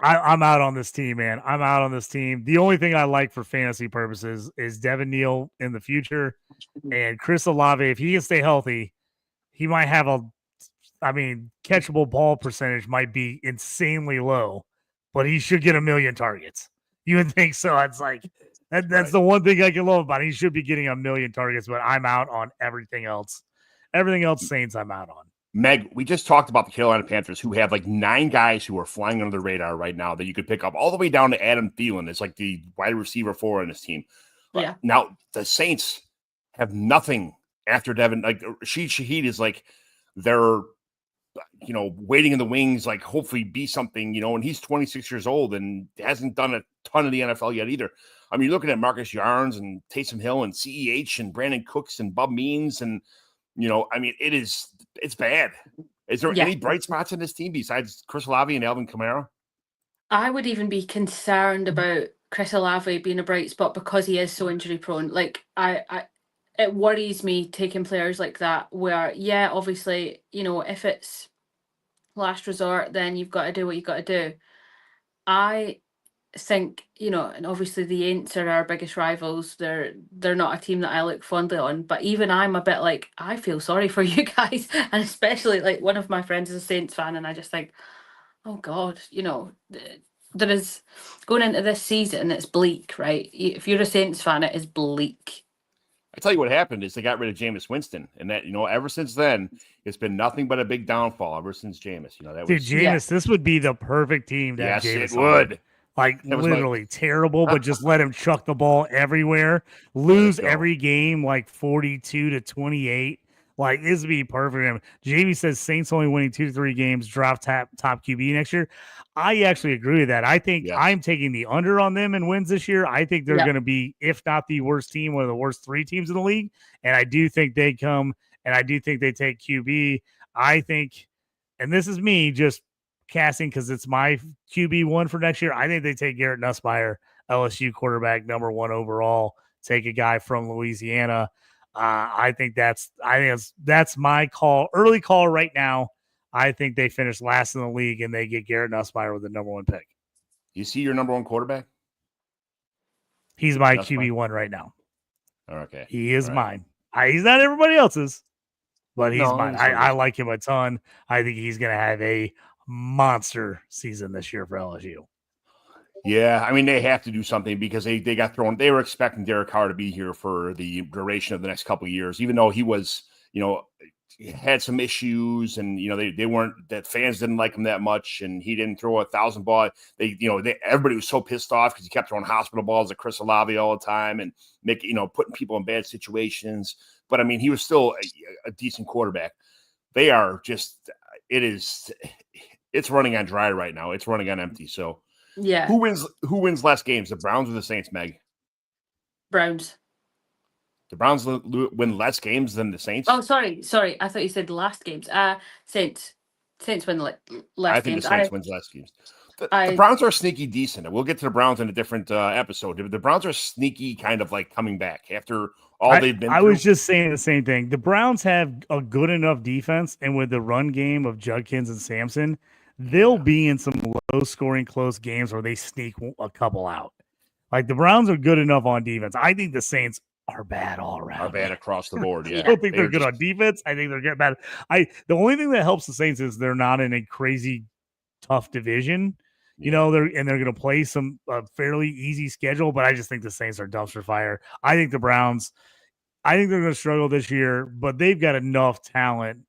out on this team, man. I'm out on this team. The only thing I like for fantasy purposes is Devin Neal in the future, and Chris Olave. If he can stay healthy, he might have catchable ball percentage might be insanely low, but he should get 1 million targets. You would think so. It's like that's the one thing I can love about it. He should be getting 1 million targets, but I'm out on everything else. Everything else, Saints, I'm out on. Meg, we just talked about the Carolina Panthers, who have like 9 guys who are flying under the radar right now that you could pick up, all the way down to Adam Thielen. It's like the wide receiver 4 on this team. Yeah. Now the Saints have nothing after Devin. Like Rashid Shaheed is like they're waiting in the wings, like hopefully be something, and he's 26 years old and hasn't done a ton of the NFL yet either. I mean, you're looking at Marcus Yarns and Taysom Hill and CEH and Brandon Cooks and Bub Means and it's bad. Is there any bright spots in this team besides Chris Olave and Alvin Kamara? I would even be concerned about Chris Olave being a bright spot because he is so injury prone. Like it worries me taking players like that where, obviously, if it's last resort, then you've got to do what you've got to do. I think, and obviously the Aints are our biggest rivals. They're not a team that I look fondly on, but even I'm a bit like, I feel sorry for you guys. And especially like one of my friends is a Saints fan, and I just think, oh God, there is going into this season, it's bleak, right? If you're a Saints fan, it is bleak. I tell you what happened is they got rid of Jameis Winston, and that ever since then it's been nothing but a big downfall. Ever since Jameis, Jameis, this would be the perfect team to have Jameis. It would. Like literally terrible, but just let him chuck the ball everywhere, lose every game like 42-28. Like this would be perfect for him. Jamie says Saints only winning 2 to 3 games, drop top QB next year. I actually agree with that. I think I'm taking the under on them in wins this year. I think they're going to be, if not the worst team, one of the worst 3 teams in the league. And I do think they come, and I do think they take QB. I think, and this is me just casting because it's my QB1 for next year. I think they take Garrett Nussmeier, LSU quarterback, number 1 overall. Take a guy from Louisiana. I think that's my call, early call right now. I think they finish last in the league and they get Garrett Nussmeier with the number 1 pick. You see your number 1 quarterback? He's my QB1 right now. Okay. He is mine. He's not everybody else's, but he's mine. I like him a ton. I think he's going to have a monster season this year for LSU. Yeah, I mean, they have to do something because they got thrown. They were expecting Derek Carr to be here for the duration of the next couple of years, even though he was, had some issues and, they weren't, that fans didn't like him that much and he didn't throw 1,000 balls. Everybody was so pissed off because he kept throwing hospital balls at Chris Olave all the time and putting people in bad situations. But I mean, he was still a decent quarterback. They are just, it's running on dry right now. It's running on empty. So, yeah. Who wins less games, the Browns or the Saints, Meg? Browns. The Browns win less games than the Saints? Oh, sorry. I thought you said last games. Saints win less games. I think the Saints wins less games. The Browns are sneaky decent, and we'll get to the Browns in a different episode. The Browns are sneaky, kind of like coming back after all they've been I through. was just saying the same thing. The Browns have a good enough defense, and with the run game of Judkins and Sampson, they'll be in some low-scoring, close games where they sneak a couple out. Like, the Browns are good enough on defense. I think the Saints are bad all around. Are bad across the board. Yeah, I don't think they're good on defense. I think they're good bad. The only thing that helps the Saints is they're not in a crazy tough division. You know, they're going to play some fairly easy schedule, but I just think the Saints are dumpster fire. I think the Browns, I think they're going to struggle this year, but they've got enough talent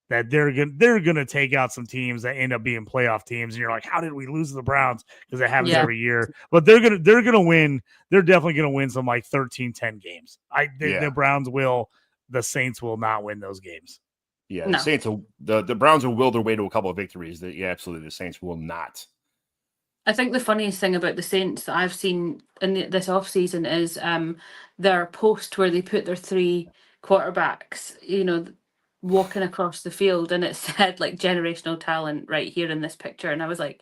that they're going to take out some teams that end up being playoff teams. And you're like, how did we lose to the Browns? Because it happens every year. But they're going to win. They're definitely going to win some like 13-10 games. The Browns will. The Saints will not win those games. Yeah, the Saints will. The Browns will will their way to a couple of victories. Absolutely, the Saints will not. I think the funniest thing about the Saints that I've seen in this offseason is their post where they put their 3 quarterbacks, walking across the field, and it said like generational talent right here in this picture. And I was like,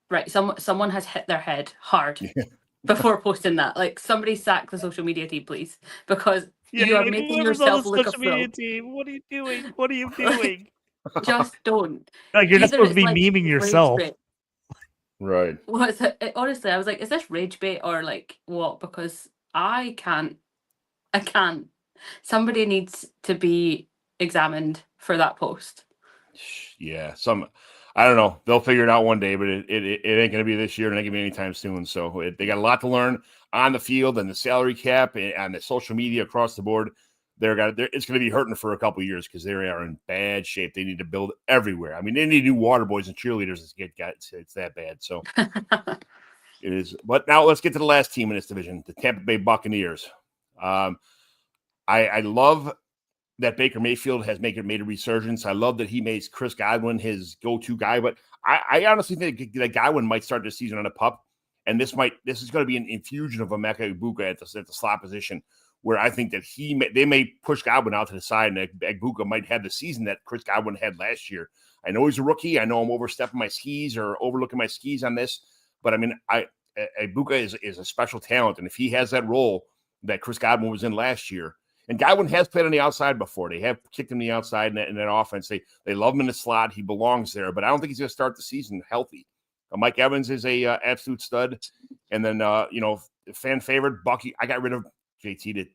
right, someone has hit their head hard before posting that. Like, somebody sack the social media team, please, because you are making yourself look a fool. Team. What are you doing? What are you doing? Just don't. Like, you're not supposed to be memeing yourself. Right. What's it? Honestly, I was like, is this rage bait or like what? Because I can't. Somebody needs to be examined for that post. Yeah, I don't know. They'll figure it out one day, but it ain't going to be this year, and it ain't going to be anytime soon. So they got a lot to learn on the field and the salary cap and the social media across the board. It's going to be hurting for a couple of years because they are in bad shape. They need to build everywhere. I mean, they need new water boys and cheerleaders. It's that bad. So it is. But now let's get to the last team in this division, the Tampa Bay Buccaneers. I love that Baker Mayfield has made a resurgence. I love that he makes Chris Godwin his go-to guy. But I honestly think that Godwin might start the season on a pup, and this is going to be an infusion of Emeka Egbuka at the slot position, where I think that they may push Godwin out to the side, and Egbuka might have the season that Chris Godwin had last year. I know he's a rookie. I know I'm overstepping my skis or overlooking my skis on this, but I mean, Egbuka is a special talent, and if he has that role that Chris Godwin was in last year, and Godwin has played on the outside before. They have kicked him the outside in that offense. They love him in the slot. He belongs there, but I don't think he's going to start the season healthy. Mike Evans is a absolute stud, and then fan favorite Bucky. I got rid of JT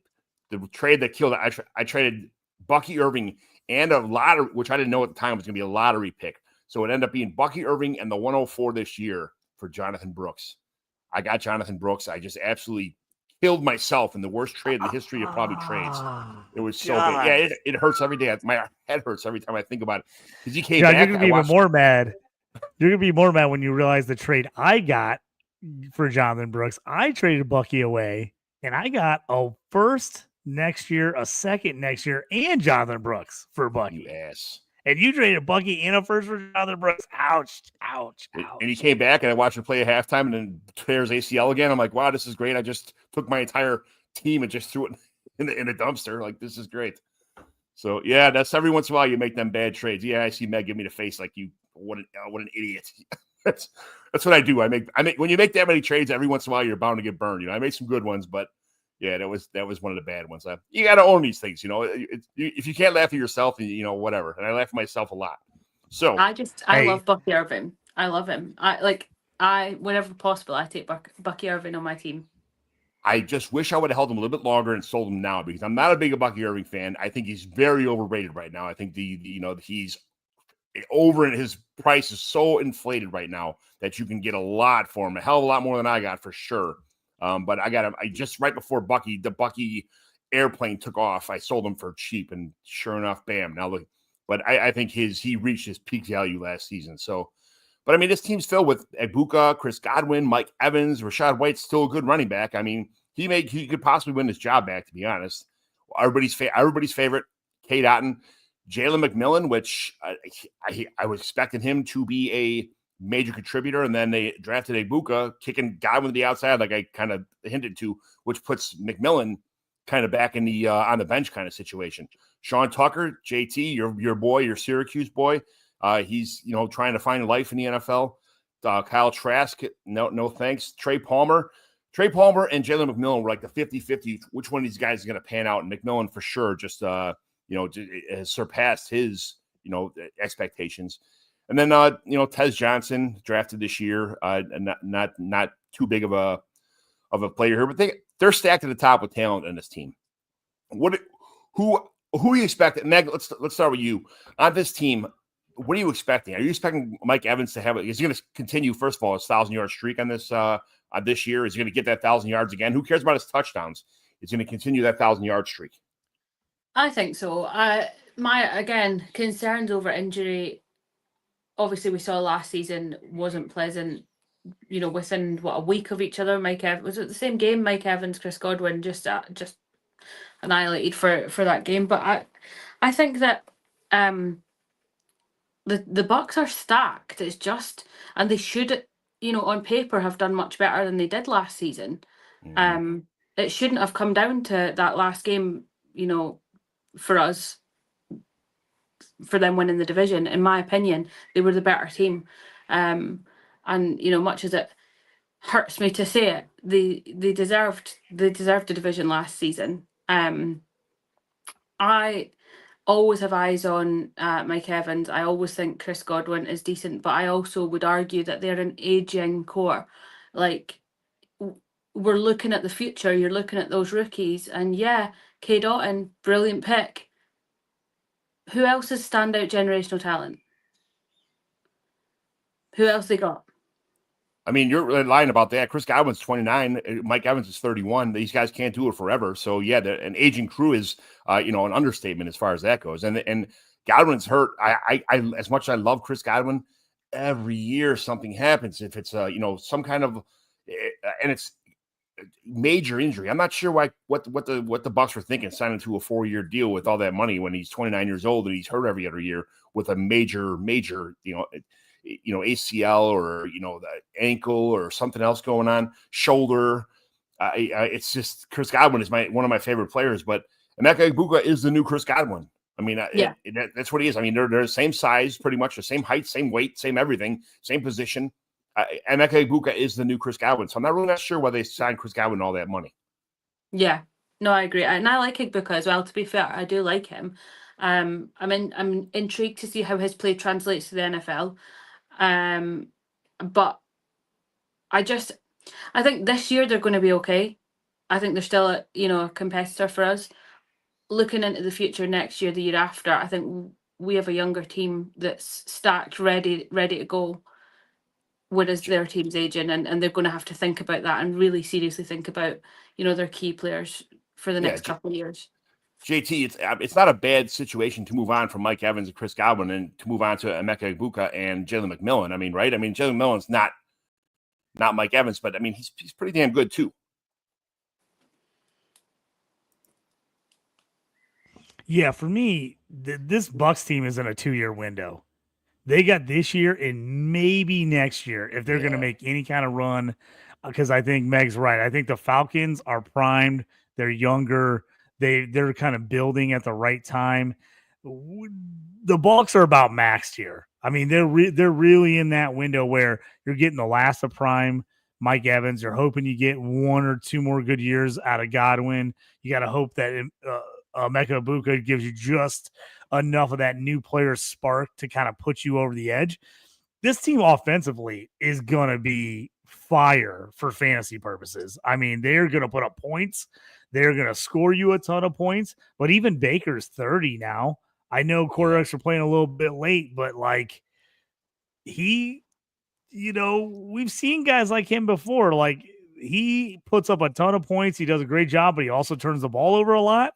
the trade that killed it. I traded Bucky Irving and a lottery, which I didn't know at the time was going to be a lottery pick. So it ended up being Bucky Irving and the 104 this year for Jonathan Brooks. I got Jonathan Brooks. I just absolutely killed myself in the worst trade in the history of probably trades. It was so bad. Yeah, it hurts every day. My head hurts every time I think about it. Because he came back. You're going to be even more mad. You're going to be more mad when you realize the trade I got for Jonathan Brooks. I traded Bucky away, and I got a first next year, a second next year, and Jonathan Brooks for Bucky. Yes. And you traded Bucky and a first for Jonathan Brooks. Ouch. And he came back, and I watched him play at halftime and then tears ACL again. I'm like, wow, this is great. I just took my entire team and just threw it in the dumpster. Like, this is great. So, yeah, that's every once in a while you make them bad trades. Yeah, I see Meg give me the face like, you, what an idiot. That's what I do. I make when you make that many trades, every once in a while you're bound to get burned. I made some good ones, but yeah, that was one of the bad ones. You got to own these things, if you can't laugh at yourself, whatever. And I laugh at myself a lot. So I love Bucky Irving. I love him. Whenever possible, I take Bucky Irving on my team. I just wish I would have held him a little bit longer and sold him now, because I'm not a big Bucky Irving fan. I think he's very overrated right now. I think he's over, and his price is so inflated right now that you can get a lot for him, a hell of a lot more than I got for sure. But I got him. I just right before the Bucky airplane took off, I sold him for cheap, and sure enough, bam! Now look, but I think he reached his peak value last season. So, but I mean, this team's filled with Egbuka, Chris Godwin, Mike Evans, Rashad White's still a good running back. I mean, he could possibly win his job back, to be honest. Everybody's favorite, Cade Otton, Jalen McMillan, which I was expecting him to be a major contributor, and then they drafted Egbuka, kicking Godwin to the outside, like I kind of hinted to, which puts McMillan kind of back in the on the bench kind of situation. Sean Tucker, JT, your boy, your Syracuse boy, he's trying to find life in the NFL. Kyle Trask, no thanks. Trey Palmer and Jalen McMillan were like the 50-50. Which one of these guys is going to pan out? And McMillan for sure just has surpassed his expectations. And then Tez Johnson drafted this year, not too big of a player here, but they're stacked at the top with talent in this team. Who are you expecting? Meg, let's start with you on this team. What are you expecting? Are you expecting Mike Evans to have it? Is he going to continue, first of all, his 1,000-yard streak on this year? Is he going to get that 1,000 yards again? Who cares about his touchdowns? Is he going to continue that 1,000-yard streak? I think so. My concerns over injury. Obviously, we saw last season wasn't pleasant. Within a week of each other, Mike Evans was it the same game? Mike Evans, Chris Godwin just annihilated for that game. But I think that the Bucks are stacked. It's just, and they should, on paper have done much better than they did last season. Mm-hmm. It shouldn't have come down to that last game, for us, for them winning the division. In my opinion, they were the better team. And much as it hurts me to say it, they deserved the division last season. I always have eyes on Mike Evans. I always think Chris Godwin is decent, but I also would argue that they're an aging core. Like, we're looking at the future. You're looking at those rookies, and K. Doughton, brilliant pick. Who else is standout generational talent? Who else they got? I mean, you're lying about that. Chris Godwin's 29. Mike Evans is 31. These guys can't do it forever. So, an aging crew is, an understatement as far as that goes. And Godwin's hurt. I as much as I love Chris Godwin, every year something happens. If it's, some kind of, and it's major injury. I'm not sure what the Bucks were thinking, signing to a 4-year deal with all that money when he's 29 years old and he's hurt every other year with a major, ACL or, the ankle or something else going on, shoulder. It's just Chris Godwin is one of my favorite players, but Emeka Egbuka is the new Chris Godwin. I mean, that's what he is. I mean, they're the same size, pretty much the same height, same weight, same everything, same position. Emeka Egbuka is the new Chris Godwin. So I'm really not sure why they signed Chris Godwin all that money. Yeah, no, I agree. And I like Egbuka as well, to be fair. I do like him. I'm intrigued to see how his play translates to the NFL. But I think this year they're going to be okay. I think they're still a competitor for us. Looking into the future next year, the year after, I think we have a younger team that's stacked, ready to go, whereas their team's aging, and they're going to have to think about that and really seriously think about, their key players for the next couple of years. JT, it's not a bad situation to move on from Mike Evans and Chris Godwin and to move on to Emeka Egbuka and Jalen McMillan. I mean, right? I mean, Jalen McMillan's not Mike Evans, but I mean, he's pretty damn good too. Yeah, for me, this Bucks team is in a 2-year window. They got this year and maybe next year if they're going to make any kind of run, because I think Meg's right. I think the Falcons are primed. They're younger. They're kind of building at the right time. The Bucks are about maxed here. I mean, they're really in that window where you're getting the last of prime Mike Evans. You're hoping you get 1 or 2 more good years out of Godwin. You got to hope that Emeka Egbuka gives you just enough of that new player spark to kind of put you over the edge. This team offensively is going to be fire for fantasy purposes. I mean, they're going to put up points. They're going to score you a ton of points, but even Baker's 30 now. I know quarterbacks are playing a little bit late, but like we've seen guys like him before. Like, he puts up a ton of points. He does a great job, but he also turns the ball over a lot.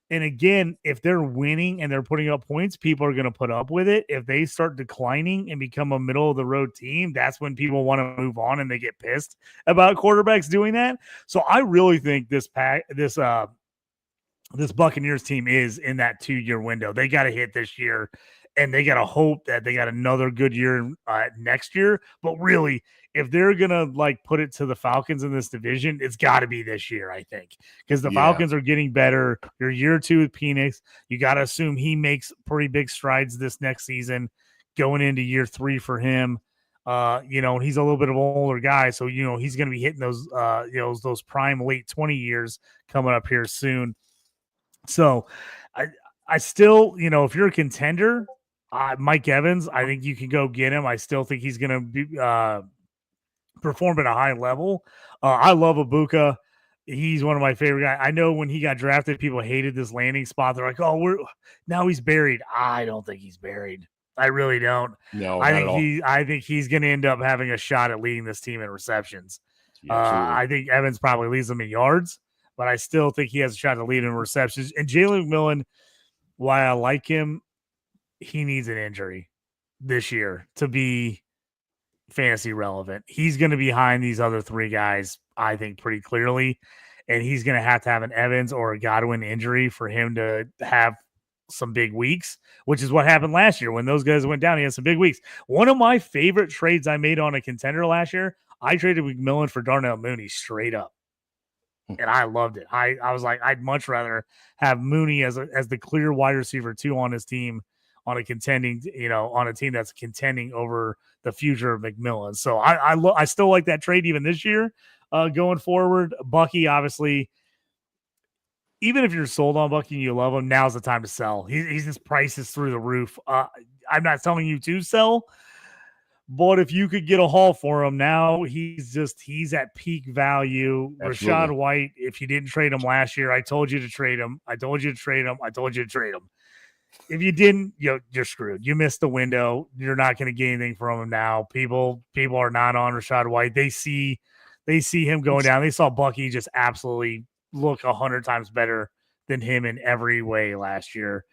And again, if they're winning and they're putting up points, people are going to put up with it. If they start declining and become a middle of the road team, that's when people want to move on and they get pissed about quarterbacks doing that. So I really think this Buccaneers team is in that 2-year window. They got to hit this year, and they got to hope that they got another good year next year. But really, if they're going to put it to the Falcons in this division, it's got to be this year, I think, because the Falcons are getting better. You're year 2 with Penix. You got to assume he makes pretty big strides this next season going into year 3 for him. And he's a little bit of an older guy, so he's going to be hitting those those prime late 20 years coming up here soon. So I still, if you're a contender, Mike Evans, I think you can go get him. I still think he's going to be perform at a high level. I love Ibuka. He's one of my favorite guys. I know when he got drafted, people hated this landing spot. They're like, "Oh, now he's buried." I don't think he's buried. I really don't. No, I think he's going to end up having a shot at leading this team in receptions. I think Evans probably leads them in yards, but I still think he has a shot to lead in receptions. And Jalen McMillan, while I like him, he needs an injury this year to be fantasy relevant. He's going to be behind these other three guys, I think, pretty clearly. And he's going to have an Evans or a Godwin injury for him to have some big weeks, which is what happened last year when those guys went down. He had some big weeks. One of my favorite trades I made on a contender last year, I traded McMillan for Darnell Mooney straight up. And I loved it. I was like, I'd much rather have Mooney as the clear wide receiver 2 on his team on a contending, on a team that's contending over the future of McMillan. So I still like that trade even this year going forward. Bucky, obviously, even if you're sold on Bucky and you love him, now's the time to sell. His price is through the roof. I'm not telling you to sell, but if you could get a haul for him now, he's at peak value. Absolutely. Rachaad White, if you didn't trade him last year, I told you to trade him. I told you to trade him. If you didn't, you're screwed. You missed the window. You're not going to get anything from him now. People are not on Rachaad White. They see him going down. They saw Bucky just absolutely look 100 times better than him in every way last year.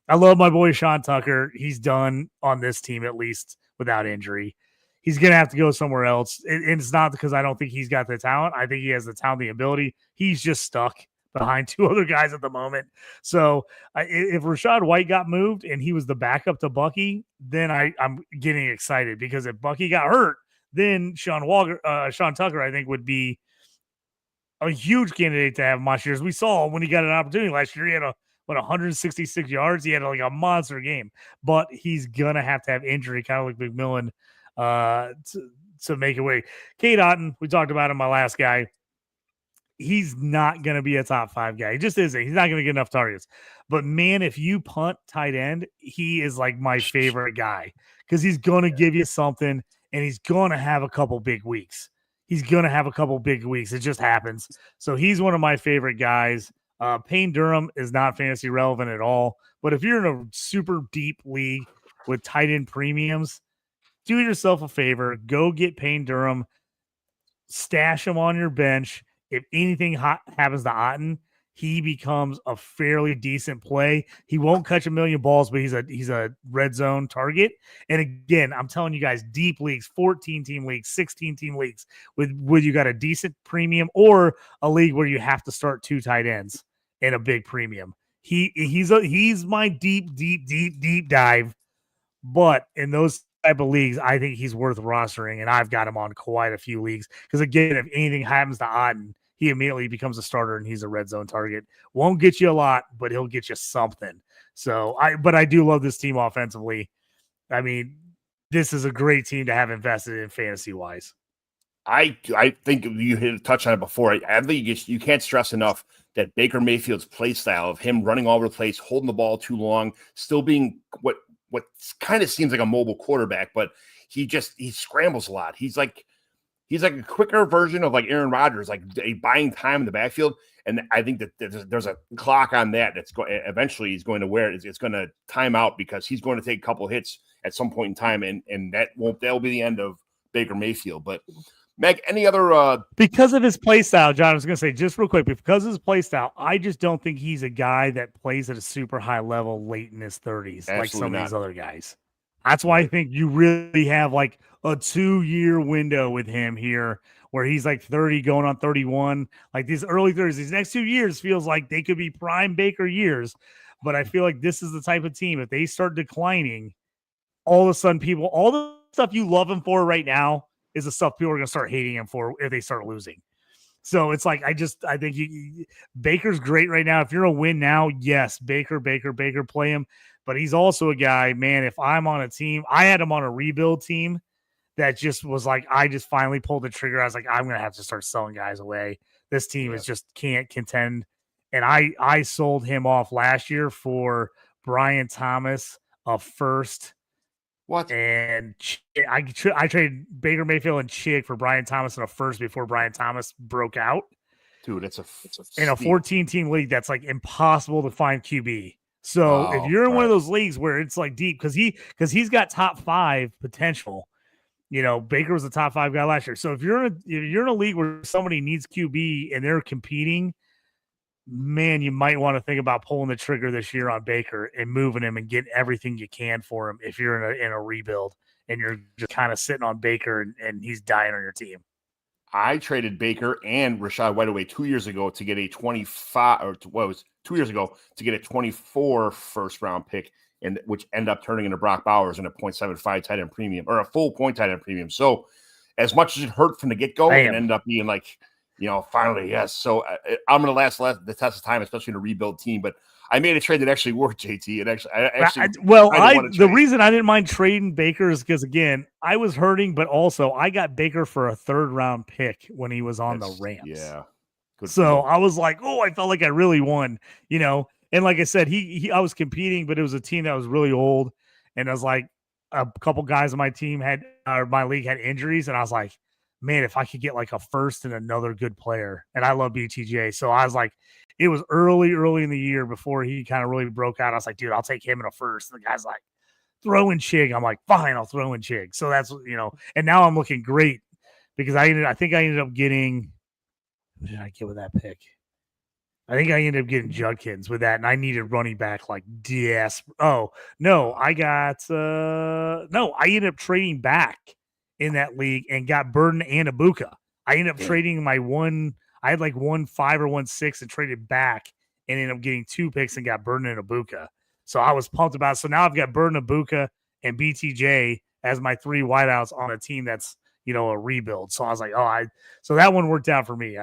I love my boy Sean Tucker. He's done on this team, at least without injury. He's going to have to go somewhere else. And it's not because I don't think he's got the talent. I think he has the talent, the ability. He's just stuck behind 2 other guys at the moment. So if Rachaad White got moved and he was the backup to Bucky, then I'm getting excited, because if Bucky got hurt, then Sean Tucker, I think, would be a huge candidate to have much years. We saw when he got an opportunity last year, he had 166 yards. He had like a monster game, but he's going to have injury, kind of like McMillan, to make it way. Cade Otton, we talked about him, my last guy. He's not going to be a top 5 guy. He just isn't. He's not going to get enough targets. But man, if you punt tight end, he is like my favorite guy, because he's going to give you something, and he's going to have a couple big weeks. It just happens. So he's one of my favorite guys. Payne Durham is not fantasy relevant at all. But if you're in a super deep league with tight end premiums, do yourself a favor. Go get Payne Durham. Stash him on your bench. If anything happens to Otton, he becomes a fairly decent play. He won't catch a million balls, but he's a red zone target. And again, I'm telling you guys, deep leagues, 14-team leagues, 16-team leagues, with you got a decent premium, or a league where you have to start 2 tight ends and a big premium. He's my deep dive. But in those type of leagues, I think he's worth rostering, and I've got him on quite a few leagues. Because again, if anything happens to Otton, he immediately becomes a starter, and he's a red zone target. Won't get you a lot, but he'll get you something. So I do love this team offensively. I mean, this is a great team to have invested in fantasy wise. I think you touched on it before. I think you can't stress enough that Baker Mayfield's play style of him running all over the place, holding the ball too long, still being what kind of seems like a mobile quarterback, but he scrambles a lot. He's like a quicker version of like Aaron Rodgers, like buying time in the backfield. And I think that there's a clock on that eventually he's going to wear it. It's going to time out, because he's going to take a couple hits at some point in time, and that'll be the end of Baker Mayfield. But Meg, any other because of his play style, John, I was going to say just real quick, because of his play style, I just don't think he's a guy that plays at a super high level late in his 30s, like some of these other guys. That's why I think you really have like a 2-year window with him here, where he's like 30 going on 31. Like these early 30s, these next 2 years feels like they could be prime Baker years. But I feel like this is the type of team, if they start declining, all of a sudden all the stuff you love him for right now is the stuff people are going to start hating him for if they start losing. So it's like, I think Baker's great right now. If you're a win now, yes, Baker, play him. But he's also a guy, man, if I'm on a team, I had him on a rebuild team that just was like, I just finally pulled the trigger. I was like, I'm going to have to start selling guys away. This team is just can't contend. And I sold him off last year for Brian Thomas, a first. What? And I traded Baker Mayfield and Chig for Brian Thomas in a first before Brian Thomas broke out. Dude, it's in a 14-team league that's like impossible to find QB. So if you're in one of those leagues where it's like deep, because he's got top 5 potential. Baker was the top 5 guy last year. So if you're in a league where somebody needs QB and they're competing, man, you might want to think about pulling the trigger this year on Baker and moving him and getting everything you can for him if you're in a rebuild and you're just kind of sitting on Baker and he's dying on your team. I traded Baker and Rachaad White away 2 years ago to get a 25, or what was 2 years ago to get a 24 first round pick, and which ended up turning into Brock Bowers and a 0.75 tight end premium, or a full point tight end premium. So as much as it hurt from the get go, it ended up being like, finally, yes. So I'm going to last the test of time, especially in a rebuild team. But I made a trade that actually worked, JT. The reason I didn't mind trading Baker is because, again, I was hurting, but also I got Baker for a 3rd round pick when he was on the Rams. Yeah. So I was like, I felt like I really won, And like I said, I was competing, but it was a team that was really old. And I was like, a couple guys on my team my league had injuries. And I was like, man, if I could get like a first and another good player, and I love BTJ. So I was like, it was early in the year before he kind of really broke out. I was like, dude, I'll take him in a first. And the guy's like, throw in Chig. I'm like, fine, I'll throw in Chig. So that's, and now I'm looking great because I think I ended up getting, who did I get with that pick? I think I ended up getting Judkins with that, and I needed running back like DS. Oh, no, I ended up trading back in that league and got Burden and Ibuka. I ended up trading my one. I had like 1.5 or 1.6 and traded back and ended up getting 2 picks and got Burden and Ibuka. So I was pumped about it. So now I've got Burden, Ibuka, and BTJ as my 3 wideouts on a team that's, a rebuild. So I was like, so that one worked out for me.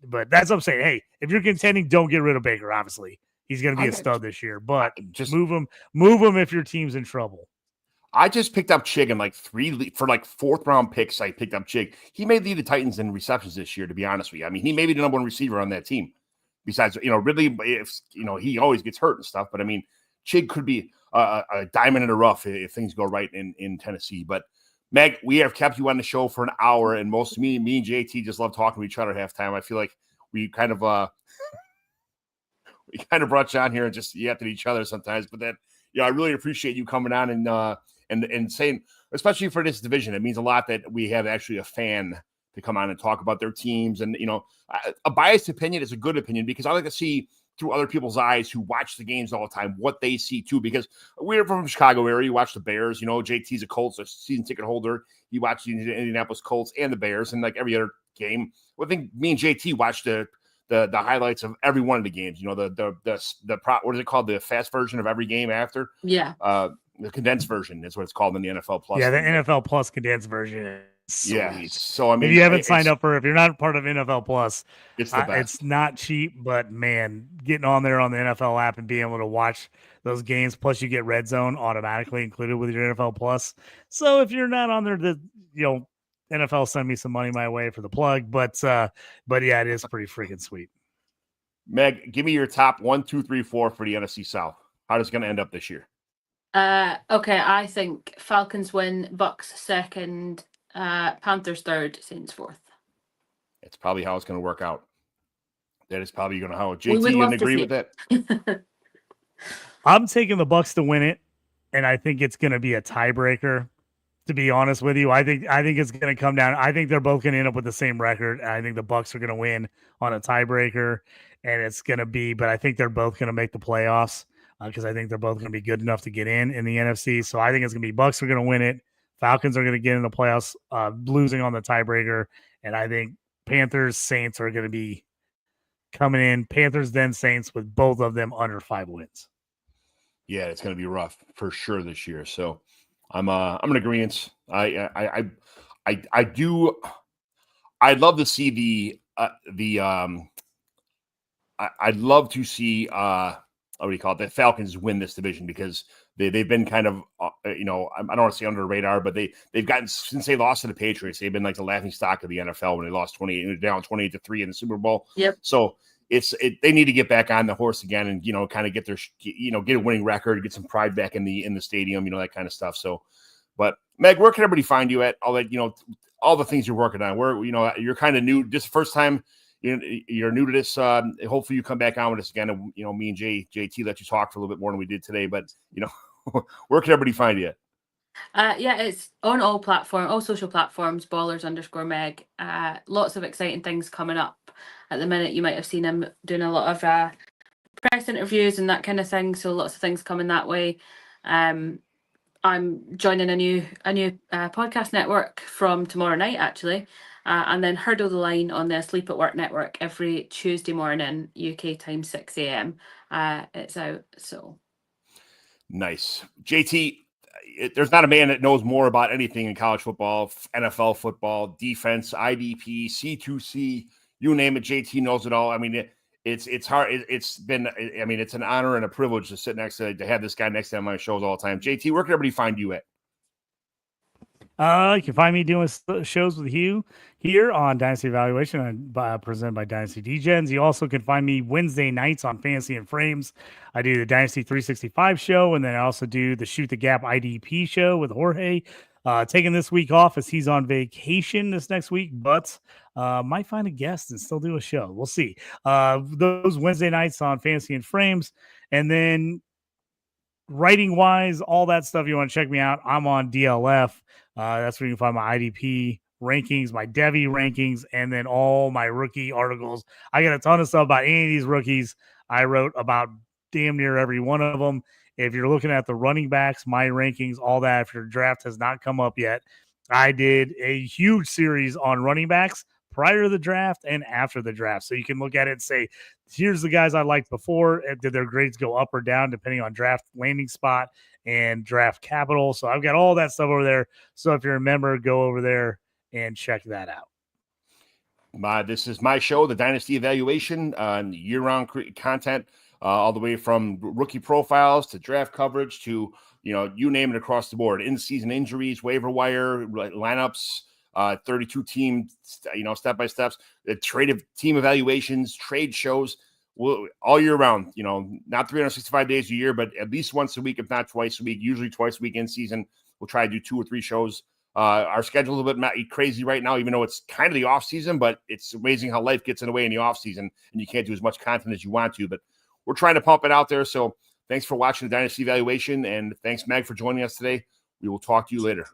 But that's what I'm saying. Hey, if you're contending, don't get rid of Baker. Obviously, he's going to be a stud this year. But just move him if your team's in trouble. I just picked up Chig in like 4th round picks. I picked up Chig. He may lead the Titans in receptions this year, to be honest with you. I mean, he may be the number 1 receiver on that team. Besides, Ridley, if he always gets hurt and stuff. But I mean, Chig could be a diamond in the rough if things go right in Tennessee. But Meg, we have kept you on the show for an hour, and me and JT just love talking to each other at halftime. I feel like we kind of brought you on here and just yapped at each other sometimes. But then, I really appreciate you coming on and saying, especially for this division, it means a lot that we have actually a fan to come on and talk about their teams. And a biased opinion is a good opinion because I like to see through other people's eyes who watch the games all the time what they see too, because we're from the Chicago area. You watch the Bears, JT's a Colts, a season ticket holder. You watch the Indianapolis Colts and the Bears, and like every other game. I think me and JT watched the highlights of every one of the games. What is it called? The fast version of every game after. Yeah. The condensed version is what it's called in the NFL Plus. Yeah, the NFL Plus condensed version. Sweet. Yeah. So I mean, if you haven't signed up if you're not part of NFL Plus, it's the best. It's not cheap, but man, getting on there on the NFL app and being able to watch those games, plus you get Red Zone automatically included with your NFL Plus. So if you're not on there, NFL send me some money my way for the plug. But yeah, it is pretty freaking sweet. Meg, give me your top 1, 2, 3, 4 for the NFC South. How is it going to end up this year? Okay, I think Falcons win, Bucks 2nd, Panthers 3rd, Saints 4th. It's probably how it's going to work out. That is probably going to how JT can agree with that. I'm taking the Bucks to win it, and I think it's going to be a tiebreaker. To be honest with you, I think it's going to come down. I think they're both going to end up with the same record. I think the Bucks are going to win on a tiebreaker, and it's going to be. But I think they're both going to make the playoffs because I think they're both going to be good enough to get in the NFC. So I think it's going to be Bucks are going to win it. Falcons are going to get in the playoffs, losing on the tiebreaker, and I think Panthers, Saints are going to be coming in. Panthers, then Saints, with both of them under 5 wins. Yeah, it's going to be rough for sure this year. So I'm in agreement. I'd love to see I'd love to see what do you call it? The Falcons win this division because they've been kind of, I don't want to say under the radar, but they've gotten, since they lost to the Patriots, they've been like the laughing stock of the NFL when they lost 28-3 in the Super Bowl. Yep. So they need to get back on the horse again and, kind of get their, get a winning record, get some pride back in the stadium, that kind of stuff. So, but Meg, where can everybody find you at? All that, all the things you're working on, where, you're kind of new, this first time you're new to this. Hopefully you come back on with us again. And, me and JT let you talk for a little bit more than we did today, but where can everybody find you at? Yeah, it's on all social platforms, ballers_Meg. Lots of exciting things coming up at the minute. You might have seen him doing a lot of press interviews and that kind of thing. So lots of things coming that way. I'm joining a new podcast network from tomorrow night, actually. And then Hurdle the Line on the Sleep at Work network every Tuesday morning, UK time, 6 a.m. It's out. So nice. JT, there's not a man that knows more about anything in college football, NFL football, defense, IDP, C2C, you name it. JT knows it all. I mean, it's hard. It's an honor and a privilege to sit next to have this guy next to me on my shows all the time. JT, where can everybody find you at? You can find me doing shows with you here on Dynasty Evaluation, presented by Dynasty DGens. You also can find me Wednesday nights on Fantasy and Frames. I do the Dynasty 365 show, and then I also do the Shoot the Gap IDP show with Jorge. Taking this week off as he's on vacation this next week, but might find a guest and still do a show. We'll see. Those Wednesday nights on Fantasy and Frames, and then writing wise, all that stuff. You want to check me out? I'm on DLF. That's where you can find my IDP rankings, my Devi rankings, and then all my rookie articles. I got a ton of stuff about any of these rookies. I wrote about damn near every one of them. If you're looking at the running backs, my rankings, all that, if your draft has not come up yet, I did a huge series on running backs prior to the draft and after the draft. So you can look at it and say, here's the guys I liked before. Did their grades go up or down depending on draft landing spot and draft capital? So I've got all that stuff over there. So if you're a member, go over there and check that out. This is my show, the Dynasty Evaluation, year-round content, all the way from rookie profiles to draft coverage to, you name it across the board. In-season injuries, waiver wire, lineups, 32 team, step-by-steps, the team evaluations, trade shows, all year round, not 365 days a year, but at least once a week, if not twice a week, usually twice a week in season. We'll try to do 2 or 3 shows. Our schedule is a little bit crazy right now, even though it's kind of the off season, but it's amazing how life gets in the way in the off season and you can't do as much content as you want to, but we're trying to pump it out there. So thanks for watching the Dynasty Evaluation, and thanks, Meg, for joining us today. We will talk to you later.